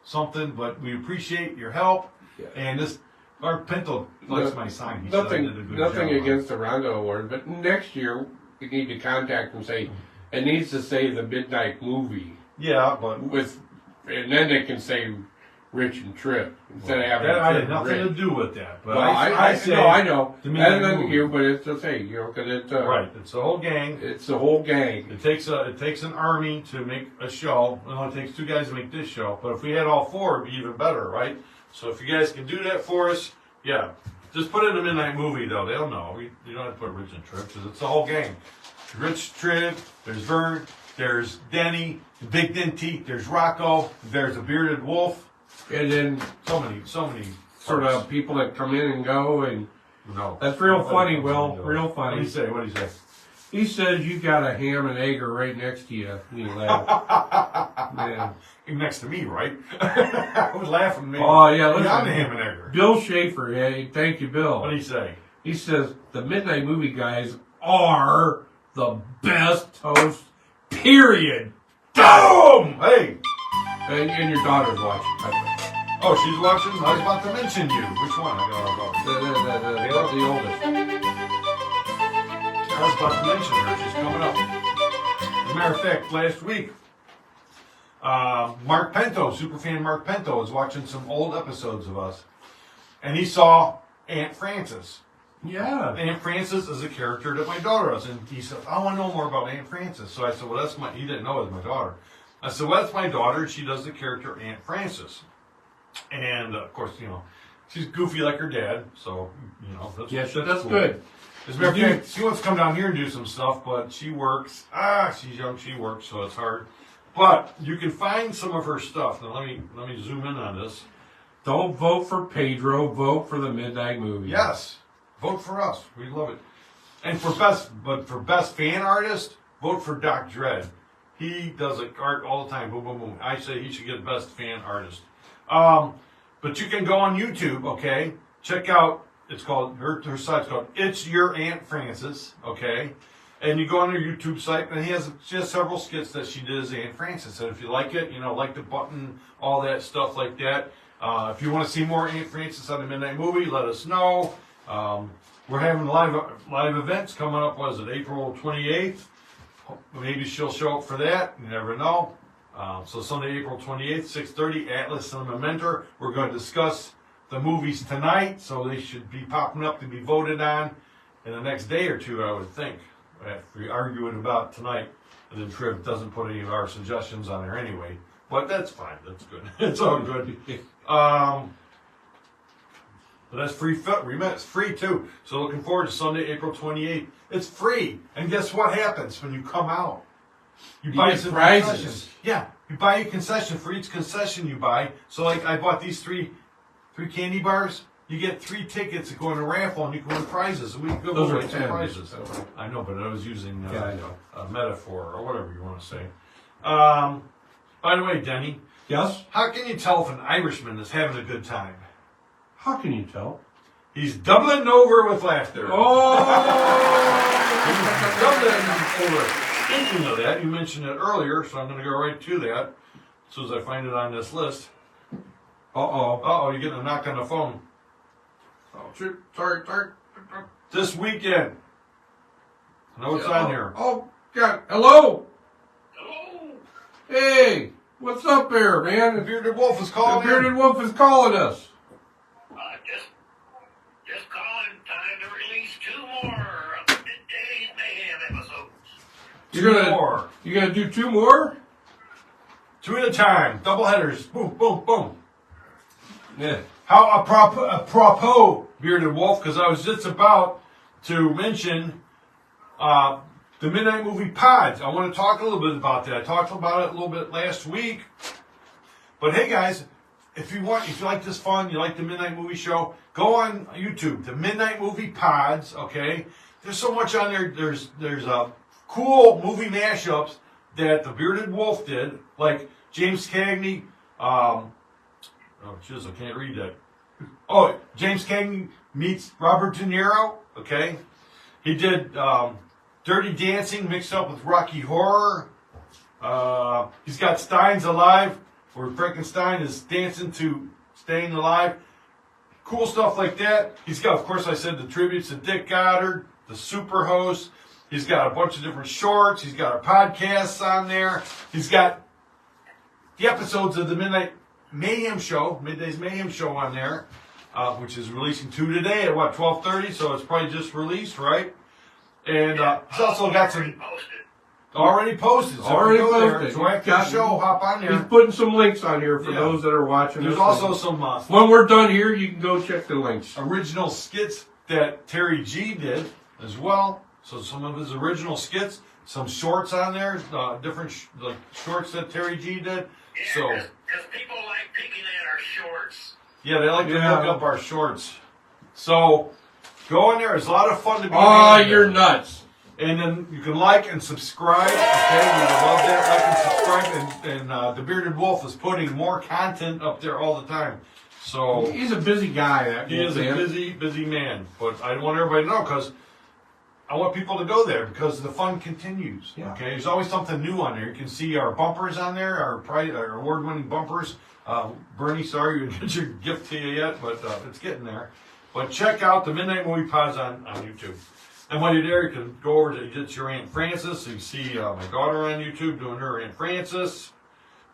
something. But we appreciate your help. Yeah. And this, Mark Pinto likes my sign. He said I did a good nothing job against the Rondo Award, but next year we need to contact and say, it needs to say the Midnight Movie. Yeah, but and then they can say Rich and Trip instead of having. That I had nothing to do with that. But I say, I know. The That's nothing here, but it's the thing, because it's right. It's the whole gang. It's the whole gang. It takes an army to make a show. It only takes 2 guys to make this show. But if we had all 4, it'd be even better, right? So if you guys can do that for us, yeah. Just put in a Midnight Movie, though. They'll know. You don't have to put Rich and Trip, because it's the whole gang. Rich, Trip, there's Vern, there's Denny, the Big Dinty, there's Rocco, there's a Bearded Wolf. And then so many sort of people that come in and go, and no. That's real funny, Will. Real funny. What do you say? He says you got a ham and egger right next to you. He laughed. Man. Next to me, right? I was laughing. Maybe. Oh, yeah. Listen, I'm the ham and egger. Bill Schaefer. Hey, thank you, Bill. What did he say? He says the Midnight Movie guys are the best hosts, period. Boom! Hey! And your daughter's watching. Oh, she's watching? I was about to mention you. Which one? I gotta go. The oldest. I was about to mention her. She's coming up. As a matter of fact, last week, Mark Pinto, superfan Mark Pinto, was watching some old episodes of us, and he saw Aunt Frances. Yeah. Aunt Frances is a character that my daughter is, and he said, I want to know more about Aunt Frances. So I said, well, that's my, he didn't know it was my daughter. I said, well, that's my daughter. She does the character Aunt Frances. And, of course, you know, she's goofy like her dad, so, you know, that's That's cool. good. As a matter of fact, she wants to come down here and do some stuff, but she works. She's young, she works, so it's hard. But you can find some of her stuff. Now, let me zoom in on this. Don't vote for Pedro. Vote for the Midnight Movie. Yes. Vote for us. We love it. And for best fan artist, vote for Doc Dredd. He does art all the time. Boom, boom, boom. I say he should get best fan artist. But you can go on YouTube, okay? Check out, it's called, her site's called It's Your Aunt Frances, okay? And you go on her YouTube site, and she has several skits that she did as Aunt Frances. And if you like it, you know, like the button, all that stuff like that. If you want to see more Aunt Frances on the Midnight Movie, let us know. We're having live events coming up. Was it April 28th? Maybe she'll show up for that. You never know. So Sunday, April 28th, 6:30, Atlas Cinema Mentor. We're going to discuss the movies tonight, so they should be popping up to be voted on in the next day or two, I would think. After we argue it about tonight, and then Triv doesn't put any of our suggestions on there anyway. But that's fine. That's good. It's all good. But that's free. It's free too. So looking forward to Sunday, April 28th. It's free. And guess what happens when you come out? You buy some prizes. concessions. Yeah, you buy a concession for each concession you buy. So like I bought these three candy bars. You get 3 tickets to go in a raffle, and you can win prizes. And we can go away some prizes. I know, but I was using a metaphor or whatever you want to say. By the way, Denny. Yes? How can you tell if an Irishman is having a good time? How can you tell? He's doubling over with laughter. Oh! He's doubling over. Speaking of that, you mentioned it earlier, so I'm going to go right to that as soon as I find it on this list. Uh-oh, you're getting a knock on the phone. Oh, shoot. Sorry. This weekend. I know what's on here. Oh, God. Hello? Hello. Hey, what's up there, man? The Bearded Wolf is The calling. Bearded Wolf is calling us. Just calling. Time to release 2 more of the Dazed Mayhem episodes. You're gonna do 2 more? 2 at a time. Double headers. Boom, boom, boom. Yeah. How apropos, Bearded Wolf, because I was just about to mention the Midnight Movie Pods. I want to talk a little bit about that. I talked about it a little bit last week. But hey, guys, if you like this fun, you like the Midnight Movie Show, go on YouTube, the Midnight Movie Pods, okay? There's so much on there. There's cool movie mashups that the Bearded Wolf did, like James Cagney, oh, jeez, I can't read that. Oh, James Cagney meets Robert De Niro, okay? He did Dirty Dancing mixed up with Rocky Horror. He's got Stein's Alive, where Frankenstein is dancing to Staying Alive. Cool stuff like that. He's got, of course, I said the tributes to Dick Goddard, the Superhost. He's got a bunch of different shorts. He's got our podcasts on there. He's got the episodes of the Midnight Mayhem Show, Midday's Mayhem Show on there, which is releasing 2 today at 12:30, so it's probably just released, right? And he's also got some already posted. So Already go there. posted. So after the show, hop on there. He's putting some links on here for those that are watching. There's this also thing. some When we're done here, you can go check the links. original skits that Terry G did as well. So some of his original skits, some shorts on there, different shorts that Terry G did. Yeah, So because people like picking at our shorts. yeah, they like to look up our shorts. So go in there. It's a lot of fun to be. Oh, you're nuts. And then you can like and subscribe. Okay, we would love that. Like and subscribe. And the Bearded Wolf is putting more content up there all the time. So He's a busy guy. That he is a busy man. But I want everybody to know because I want people to go there because the fun continues. Yeah. Okay, there's always something new on there. You can see our bumpers on there, our award-winning bumpers. Bernie, sorry we didn't get your gift to you yet, but it's getting there. But check out the Midnight Movie Pods on YouTube. And while you're there, you can go over to get your Aunt Frances. You can see my daughter on YouTube doing her Aunt Frances.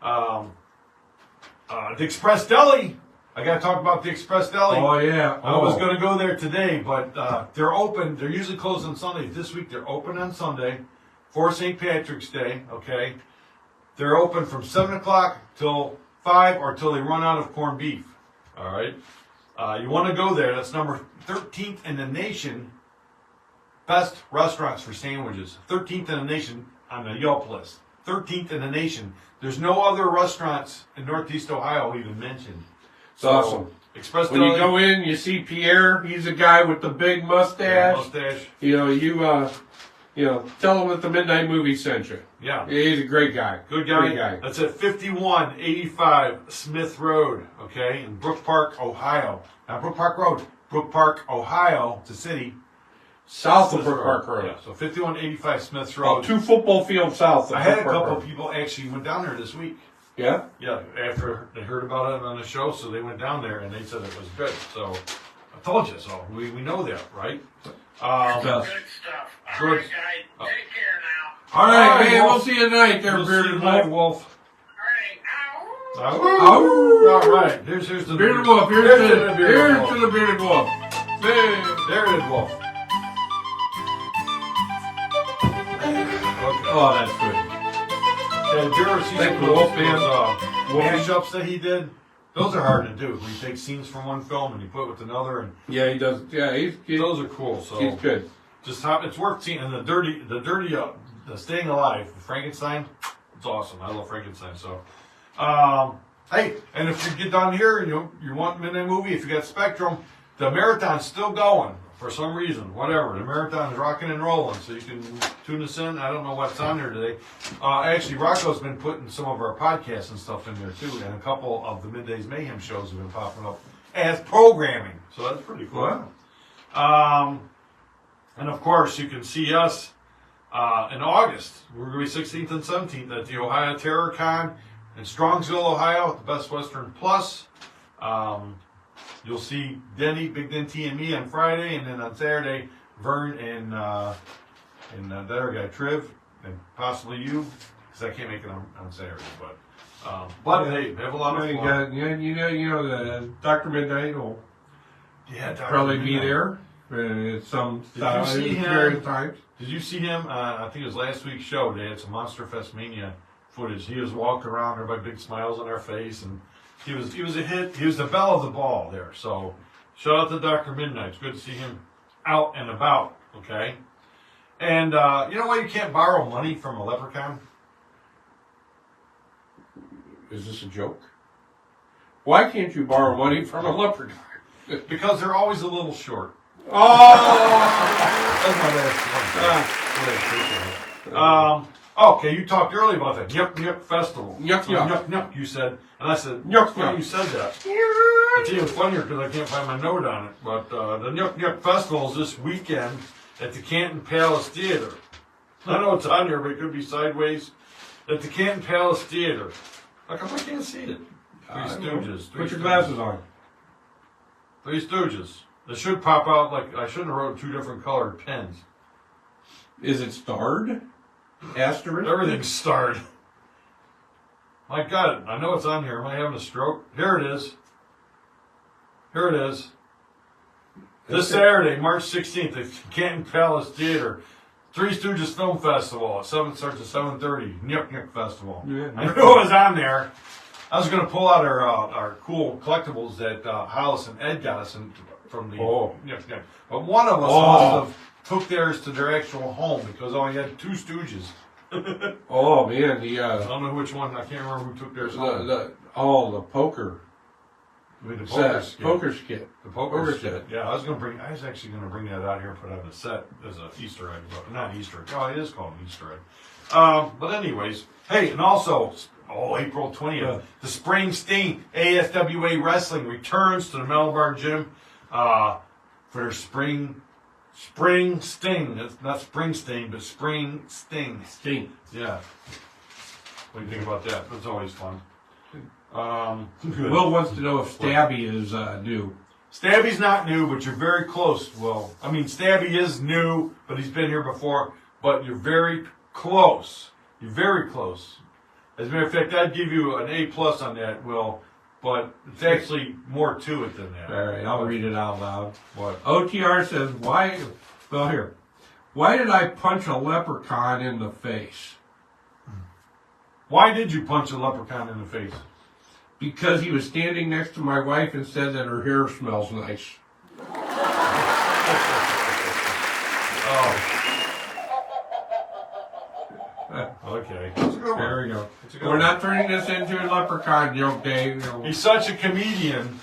The Express Deli. I got to talk about the Express Deli. Oh, yeah. I was going to go there today, but they're open. They're usually closed on Sunday. This week, they're open on Sunday for St. Patrick's Day, okay? They're open from 7 o'clock till 5 or till they run out of corned beef, all right? You want to go there. That's number 13th in the nation. Best restaurants for sandwiches. 13th in the nation on the Yelp list. 13th in the nation. There's no other restaurants in Northeast Ohio even mentioned. It's awesome. Express When Deli. you go in, you see Pierre. He's a guy with the big mustache. Mustache. Tell him that the Midnight Movie sent you. Yeah. He's a great guy. Good guy. Great guy. That's at 5185 Smith Road, okay, in Brook Park, Ohio. Not Brook Park Road. Brook Park, Ohio. It's a city. South of Brook Park Road. Yeah, so 5185 Smith Oh, Road. 2 football fields south of I had a Brook Park couple Road. of people actually went down there this week. Yeah? Yeah, after they heard about it on the show, so they went down there and they said it was good. So I told you so. We know that, right? Good stuff. All Good. right, guys. Take care now. All right, All right, man. Wolf. We'll see you tonight there, We'll see Bearded you tonight, Wolf. Wolf. All right. Ow. All right. Here's the Bearded Wolf. Here's Here's to the Bearded Wolf. the Bearded Wolf. Hey. There it is, Wolf. Okay. Oh, that's good. Yeah, did you ever see Thank some you, of Wolf those Man. mashups that he did? Those are hard to do. When you take scenes from one film and you put it with another, and Yeah, he does. Yeah, he's those are cool. So he's good. just it's worth seeing. And the Staying Alive, Frankenstein, it's awesome. I love Frankenstein. So, hey, and if you get down here and you want Midnight Movie, if you got Spectrum, the marathon's still going for some reason. Whatever, the marathon is rocking and rolling. So you can tune us in. I don't know what's on there today. Actually, Rocco's been putting some of our podcasts and stuff in there too, and a couple of the Middays Mayhem shows have been popping up as programming. So that's pretty cool. Wow. And of course, you can see us in August. We're going to be 16th and 17th at the Ohio Terror Con in Strongsville, Ohio, at the Best Western Plus. You'll see Denny, Big Den T and me on Friday, and then on Saturday, Vern and that other guy, Triv, and possibly you, because I can't make it on Saturday. But hey, have a lot of fun. You know the Dr. Midnight will Dr. probably be Midnight. there at some Did you see him? various times. Did you see him? I think it was last week's show. They had some Monster Fest Mania footage. He was walking around, everybody big smiles on their face, and he was a hit. He was the belle of the ball there. So shout out to Dr. Midnight. It's good to see him out and about. Okay. And you know why you can't borrow money from a leprechaun? Is this a joke? Why can't you borrow money from a leprechaun? Because they're always a little short. Oh! That's my last one. Okay, you talked earlier about that Yuck Yuck Festival. Yuck Yuck. Yuck Yuck, you said. And I said, Yuck funny Yuck. you said that. It's even funnier because I can't find my note on it. But the Yuck Yuck Festival is this weekend at the Canton Palace Theater. I know it's on here, but it could be sideways. At the Canton Palace Theater. How come I can't see it? Three Stooges. Put your glasses on. Three Stooges. It should pop out like I shouldn't have wrote 2 different colored pens. Is it starred? Asterisk? Everything's starred. I got it. I know it's on here. Am I having a stroke? Here it is. Here it is. This Saturday, March 16th, at Canton Palace Theater. Three Stooges Film Festival. 7 starts at 7:30. Nyuk Nyuk Festival. Yeah. I knew it was on there. I was going to pull out our cool collectibles that Hollis and Ed got us from the Nyuk Nyuk. But one of us must have took theirs to their actual home because only had 2 Stooges. Oh man, I don't know which one. I can't remember who took theirs home. the poker. I mean, the Set. Poker skit. The poker Poker set. set. Yeah, I was actually gonna bring that out here and put it on the set as an Easter egg, but not Easter egg. Oh, it is called an Easter egg. But anyways, hey, and also, April 20th, the Spring Sting ASWA Wrestling returns to the Malabar Gym for their Spring Sting. It's not Springsteen, but Spring Sting. Sting. Yeah. What do you think about that? That's always fun. Will wants to know if Stabby is new. Stabby's not new, but you're very close, Will. I mean, Stabby is new, but he's been here before. But you're very close. You're very close. As a matter of fact, I'd give you an A+ on that, Will. But it's actually more to it than that. All right, I'll read it out loud. What? OTR says, why did I punch a leprechaun in the face? Why did you punch a leprechaun in the face? Because he was standing next to my wife and said that her hair smells nice. Oh. Okay. There we go. We're not turning this into a leprechaun joke, Dave. He's such a comedian.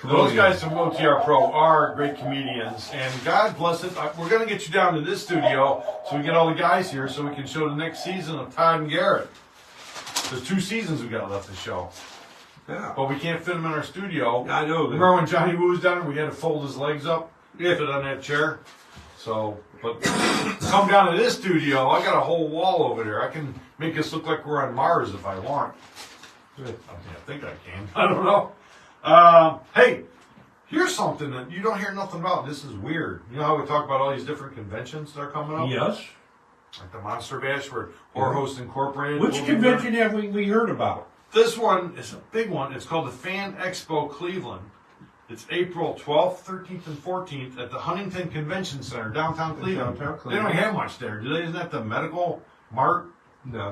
Those guys from OTR Pro are great comedians, and God bless it. We're going to get you down to this studio so we get all the guys here so we can show the next season of Todd and Garrett. There's 2 seasons we got left to show. Yeah. But we can't fit him in our studio. I know. Remember when Johnny Woo was down there, we had to fold his legs up? Yeah. Fit on that chair. So, but come down to this studio, I got a whole wall over there. I can make us look like we're on Mars if I want. I think I can. I don't know. Hey, here's something that you don't hear nothing about. This is weird. You know how we talk about all these different conventions that are coming up? Yes. Like the Monster Bash where Superhost Incorporated. Which convention have we heard about? This one is a big one. It's called the Fan Expo Cleveland. It's April 12th, 13th, and 14th at the Huntington Convention Center, downtown Cleveland. They don't have much there, do they? Isn't that the medical mart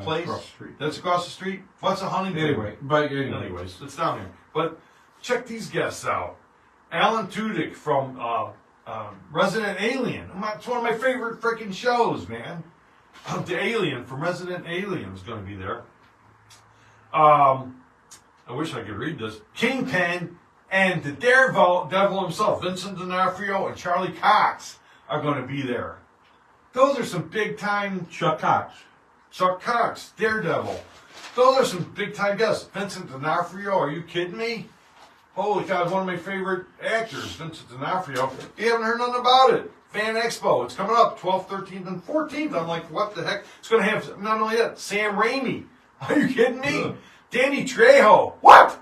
place? Across the street. That's across the street? What's a Huntington? Anyways, it's down here. But check these guests out. Alan Tudyk from Resident Alien. It's one of my favorite freaking shows, man. The Alien from Resident Alien is going to be there. I wish I could read this. Kingpin and the Daredevil himself, Vincent D'Onofrio and Charlie Cox, are going to be there. Those are some big-time... Chuck Cox, Daredevil. Those are some big-time guests. Vincent D'Onofrio, are you kidding me? Holy cow, one of my favorite actors, Vincent D'Onofrio. You haven't heard nothing about it. Fan Expo, it's coming up 12th, 13th, and 14th. I'm like, what the heck? It's going to have, not only that, Sam Raimi. Are you kidding me? Danny Trejo. What?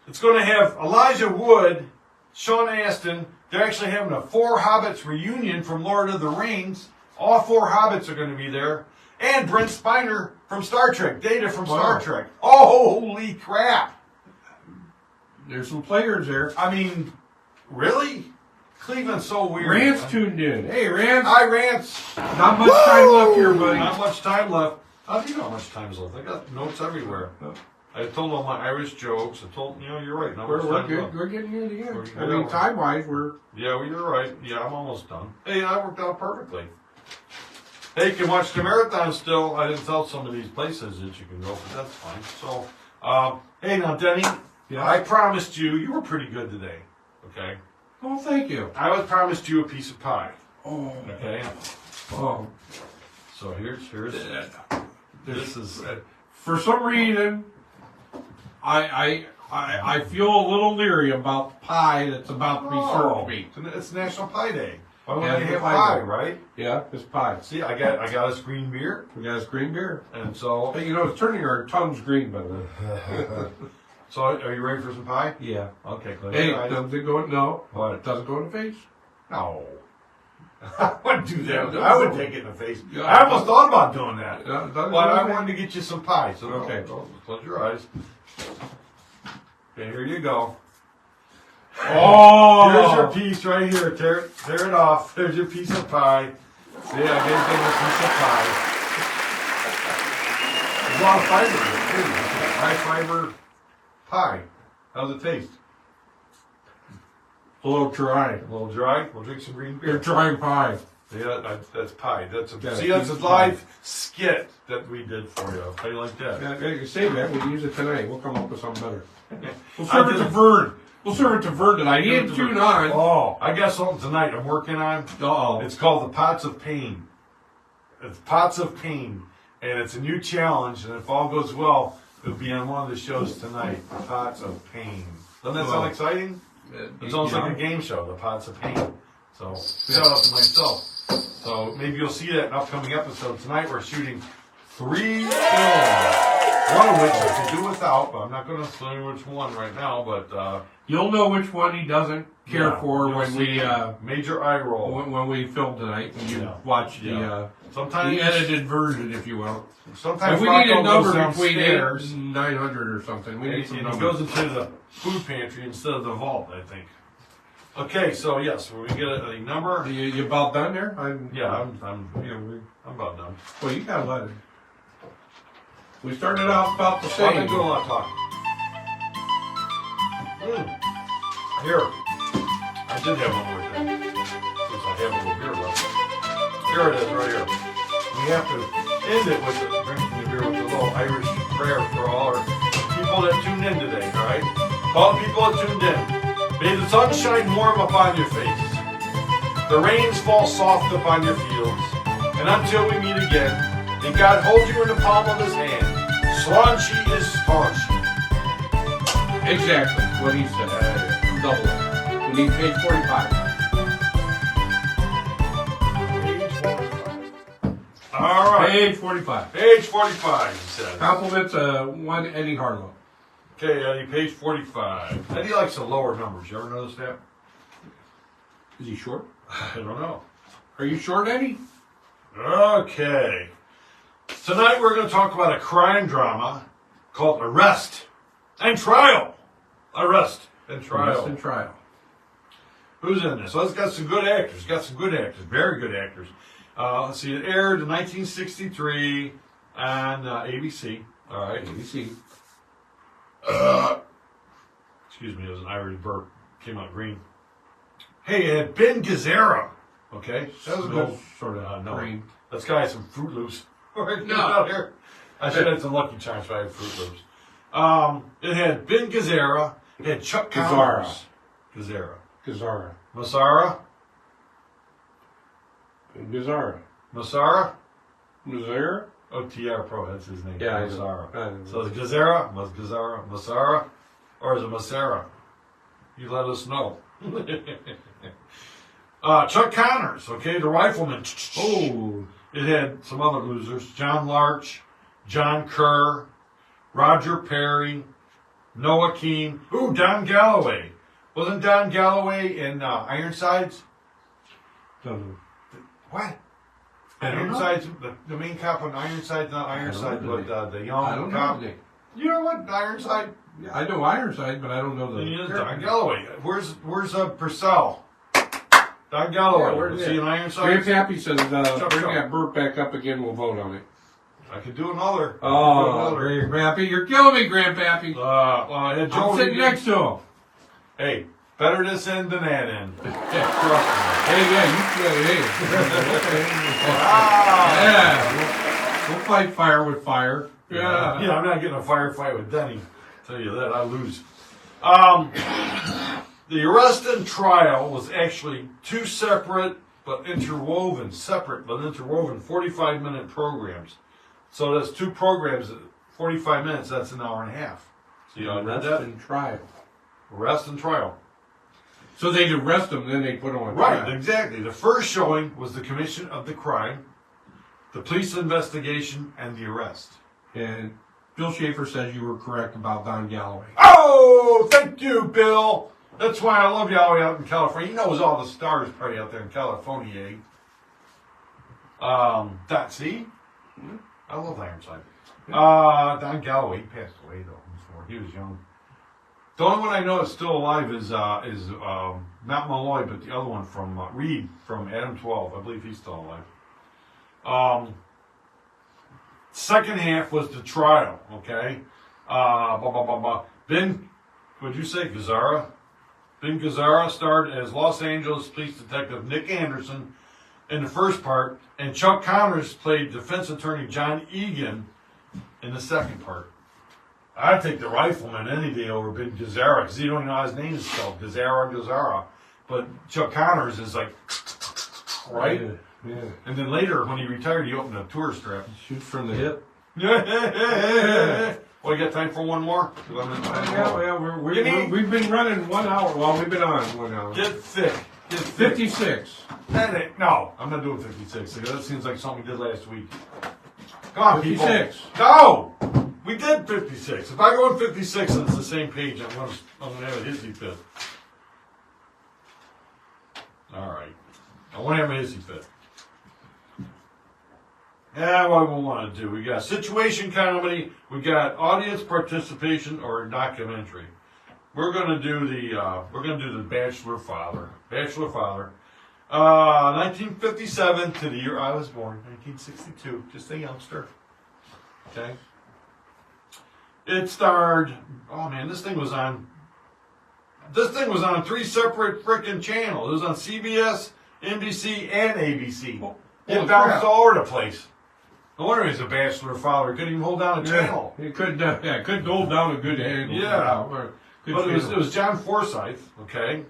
It's going to have Elijah Wood, Sean Astin. They're actually having a 4 Hobbits reunion from Lord of the Rings. All 4 Hobbits are going to be there. And Brent Spiner from Star Trek. Data from Star Trek. Oh, holy crap. There's some players there. I mean, really? Cleveland's so weird. Rance tuned in. Hey, Rance. Hi, Rance. Not much time left here, buddy. Not much time left. How do you know how much time is left? I got notes everywhere. I told all my Irish jokes. I told, you're right. We're good. We're getting near the end. I mean, time-wise, we're... Yeah, well, you're right. Yeah, I'm almost done. Hey, that worked out perfectly. Hey, you can watch the marathon still. I didn't tell some of these places that you can go, but that's fine. So, hey, now, Denny, I promised you were pretty good today, okay? Oh, thank you. I was promised you a piece of pie. Oh. Okay? Oh. So here's this is... For some reason... I feel a little leery about pie that's about to be served to me. It's National Pie Day. Why would Yeah, I have pie pie, day. right? Yeah, it's pie. See, I got us green beer. We got us green beer. And so... Hey, it's turning our tongues green, by the way. So, are you ready for some pie? Yeah. Okay, close Hey, your eyes. doesn't go... No. What? It doesn't go in the face. No. I wouldn't do that. Yeah, I would take it in the face. Yeah. I almost thought about doing that. Yeah, it doesn't But go in the I face. wanted to get you some pie. So Okay. Close your eyes. Okay, here you go. Oh! Here's your piece right here. Tear it off. There's your piece of pie. See, I gave you a piece of pie. There's a lot of fiber in it, too. High fiber pie. How's it taste? A little dry. A little dry? We'll drink some green You're beer. dry pie. Yeah, that's pie. That's Yeah, that's a piece of live skit that we did for you. How you like that? Yeah, you save that. We'll use it tonight. We'll come up with something better. We'll I serve it did- to Vern. We'll serve it to Vern tonight. He didn't tune on. Oh, I got something tonight I'm working on. Uh-oh. It's called the Pots of Pain. It's Pots of Pain. And it's a new challenge, and if all goes well, it'll be on one of the shows tonight. The Pots of Pain. Doesn't that sound exciting? It's almost like a game show, the Pots of Pain. So, shout out to myself. So, maybe you'll see that in an upcoming episode. Tonight we're shooting 3 films. One of which I can do without, but I'm not going to say which one right now. But You'll know which one he doesn't care for you'll when we see major eye roll. when we film tonight. When you watch the Sometimes edited version, if you will. Sometimes If we need a Rocco goes number between downstairs 900 or something. We need some and he numbers. goes into the food pantry instead of the vault, I think. Okay, so yes, when we get a number. You about done there? I'm about done. Well, you got 11. We started out about the So I've same. been doing a lot of talking. Here, I did have one more thing, since I have a little beer left. Here it is, right here. We have to end it with drinking the beer with a little Irish prayer for all our people that tuned in today, all right? All the people that tuned in. May the sun shine warm upon your face. The rains fall soft upon your fields. And until we meet again, may God hold you in the palm of his hand. Slaunchy is staunchy. Exactly what he said. Double it. We need page 45. All right. Page 45. Page 45, he says. Compliments one Eddie Harlow. Okay, Eddie, page 45. Eddie likes the lower numbers. You ever notice that? Is he short? I don't know. Are you short, Eddie? Okay. Tonight we're going to talk about a crime drama called Arrest and Trial. Arrest and Trial. Arrest and Trial. Who's in this? Well, it's got some good actors. Very good actors. Let's see, it aired in 1963 on ABC. All right. ABC. Excuse me, it was an Irish burp. Came out green. Hey, it had Ben Gazzara. Okay, that was a good sort of no. green. Let's got some Fruit Loops. No. Out here. I should have had some Lucky Charms if I had Fruit Loops. It had Ben Gazzara. It had Chuck Connors. Gazzara. Massara. OTR Pro, that's his name. Yeah, Massara. So is it Gazzara, Massara, or is it Massara? You let us know. Chuck Connors, okay, the rifleman. Oh. It had some other losers. John Larch, John Kerr, Roger Perry, Noah Keane. Ooh, Don Galloway. Wasn't Don Galloway in Ironsides? What? Ironsides, the main cop on Ironsides, not Ironsides, but the young cop. You know what? Ironside? Yeah, I know Ironside, but I don't know the. He is Don Galloway. Where's Purcell? Don Galloway. Where's he in Ironside? Grandpappy says, bring that burp back up again, we'll vote on it. I could do another. Oh, Grandpappy, you're killing me, Grandpappy. I'm sitting next to him. Hey, better this end than that end. Trust me. Hey, yeah, we'll fight fire with fire. Yeah, I'm not getting a firefight with Denny. Tell you that, I lose. The arrest and trial was actually two separate but interwoven 45-minute programs. So that's two programs, 45 minutes, that's an hour and a half. So you read that? And trial. Arrest and trial. So they'd arrest them, then they put them on trial. Right, exactly. The first showing was the commission of the crime, the police investigation, and the arrest. And Bill Schaefer says you were correct about Don Galloway. Oh, thank you, Bill. That's why I love Galloway out in California. He knows all the stars probably out there in California. See? I love Ironside. Don Galloway, he passed away though before. He was young. The only one I know that's still alive is not Malloy, but the other one from Reed from Adam 12. I believe he's still alive. Second half was the trial. Okay. Ben, what'd you say, Gazzara? Ben Gazzara starred as Los Angeles Police Detective Nick Anderson in the first part, and Chuck Connors played defense attorney John Egan in the second part. I'd take the rifleman any day over Ben Gazzara, because you don't even know how his name is spelled, Gazzara. But Chuck Connors is like, right? Yeah. And then later, when he retired, he opened a tour strap. Shoot from the hip. Well, you got we've been running 1 hour. Well, we've been on 1 hour. Get thick. 56. No, I'm not doing 56. That seems like something we did last week. Come on, 56. People. Go! We did 56. If I go in 56 and it's the same page, I'm gonna have a hissy fit. All right. I want to have a hissy fit. Yeah, what we want to do? We got situation comedy. We got audience participation or documentary. We're gonna do the Bachelor Father. Bachelor Father. 1957 to the year I was born, 1962. Just a youngster. Okay. It starred. Oh man, this thing was on 3 separate freaking channels. It was on CBS, NBC, and ABC. It bounced all over the place. No wonder he's a bachelor father. Couldn't even hold down a channel. He couldn't hold down a good handle. Yeah. But it was John Forsythe, okay?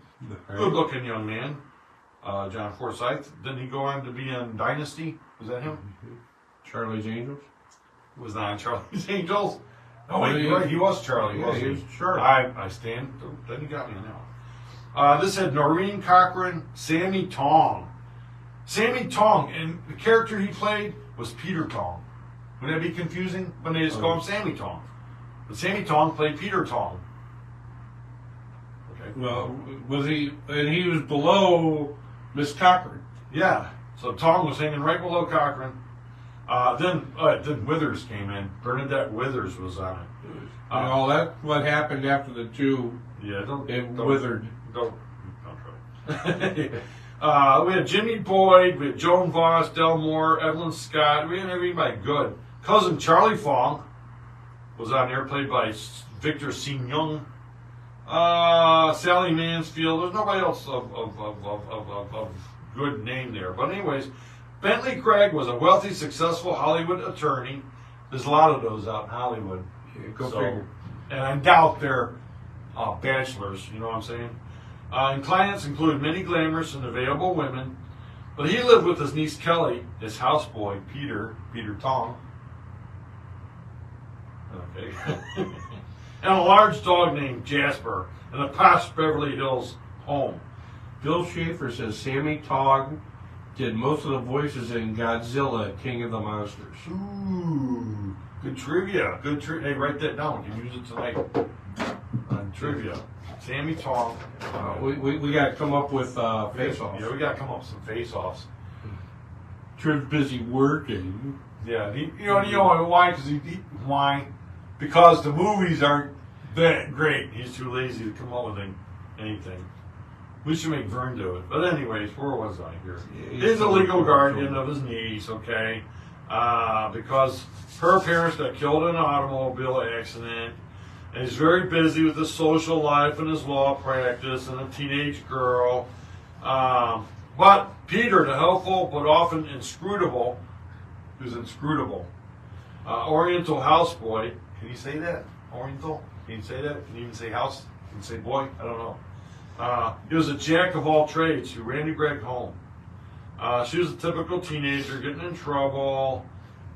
Good looking young man. John Forsythe. Didn't he go on to be on Dynasty? Was that him? Charlie's Angels? Was not on Charlie's Angels? Oh, wait, right. He was Charlie, wasn't he? Sure. I stand. Then he got me on that one. This had Noreen Cochran, Sammy Tong. Sammy Tong, and the character he played was Peter Tong. Would that be confusing when they just call him Sammy Tong? But Sammy Tong played Peter Tong. Okay. Well, was he? And he was below Miss Cochran. Yeah. So Tong was hanging right below Cochran. Then Withers came in. Bernadette Withers was on it. That's what happened after the two. Yeah, don't withered. Don't try. We had Jimmy Boyd, we had Joan Voss, Del Moore, Evelyn Scott. We had everybody good. Cousin Charlie Fong was on there, played by Victor Sin Young. Sally Mansfield. There's nobody else of good name there. But anyways, Bentley Craig was a wealthy, successful Hollywood attorney. There's a lot of those out in Hollywood. Yeah, go figure. And I doubt they're bachelors, you know what I'm saying? And clients include many glamorous and available women. But he lived with his niece Kelly, his houseboy, Peter Tong. Okay. And a large dog named Jasper in a posh Beverly Hills home. Bill Schaefer says Sammy Tong did most of the voices in Godzilla, King of the Monsters. Ooh, good trivia. Hey, write that down. You can use it tonight on trivia. Sammy Tong. We got to come up with face-offs. Yeah, we got to come up with some face-offs. Triv's busy working. Yeah, you know why? Why? Because the movies aren't that great. He's too lazy to come up with anything. We should make Vern do it. But anyways, where was I here? He's a legal guardian of his niece, okay? Because her parents got killed in an automobile accident. And he's very busy with his social life and his law practice and a teenage girl. But Peter, the helpful but often inscrutable, Oriental houseboy. Can you say that? Oriental? Can you say that? Can you even say house? Can you say boy? I don't know. He was a jack of all trades who ran Greg home. She was a typical teenager getting in trouble,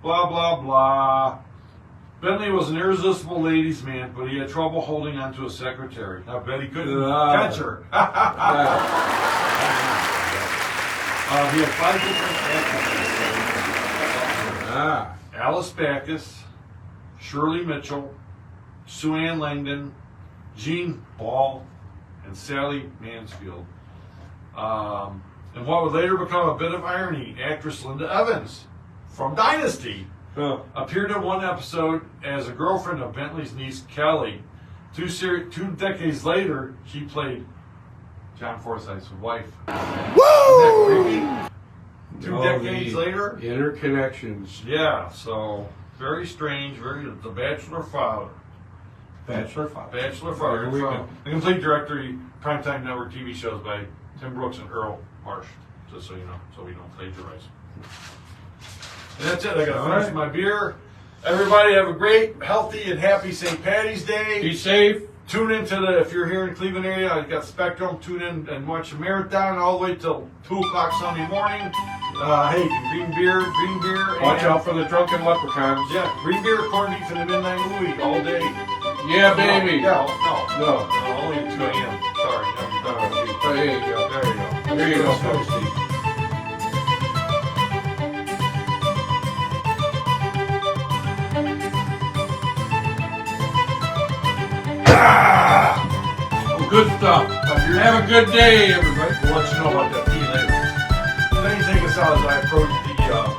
blah, blah, blah. Bentley was an irresistible ladies' man, but he had trouble holding on to a secretary. I bet he couldn't catch her. He had 5 different actresses. Alice Backus, Shirley Mitchell, Sue Ann Langdon, Jean Ball, and Sally Mansfield. And what would later become a bit of irony, actress Linda Evans from Dynasty appeared in one episode as a girlfriend of Bentley's niece Kelly. 2 decades later, she played John Forsythe's wife. Woo! 2 decades later. Interconnections. Yeah, so very strange. The Bachelor Father. Bachelor Father. Bachelor Father. The complete directory, primetime network TV shows by Tim Brooks and Earl Marsh. Just so you know, so we don't plagiarize. And that's it. I got to finish my beer. Everybody have a great, healthy, and happy St. Patty's Day. Be safe. Tune into if you're here in Cleveland area, I got Spectrum. Tune in and watch the marathon all the way till 2 o'clock Sunday morning. Hey, green beer. Watch out for the drunken leprechauns. Yeah, green beer, corned beef, and a midnight movie all day. Yeah, baby. No, only at 2 a.m. Sorry. There you go. There you go. Good stuff. Have a good day, everybody. We'll let you know about that fee later. Then you take us out as I approach the camera.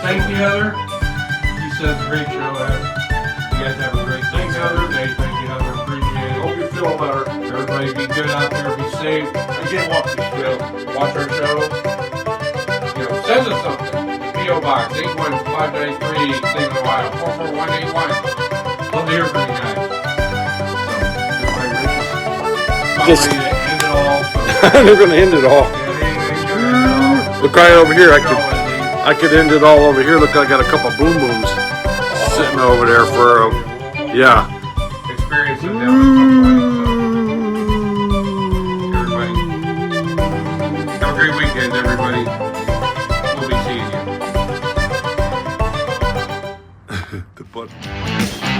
Thank you, Heather. He says, great show, Heather. You guys have a great Thanks, Heather. day. Thank you, Heather. Appreciate it. Hope you feel better. Everybody be good out there. Be safe. I can't walk this You know, watch our show. You know, send us something. P.O. Box 81593, Cleveland, Ohio 44181. Love to hear from you guys. So, everybody ready? Just- Ready to end it all. So, They're gonna end it all. yeah, they gonna end it all. Look right over here. Go, Andy. I could end it all over here. Look, I got a couple boom booms sitting over there for yeah. Experience it down at some point. So, everybody, have a great weekend, everybody. We'll be seeing you. The button.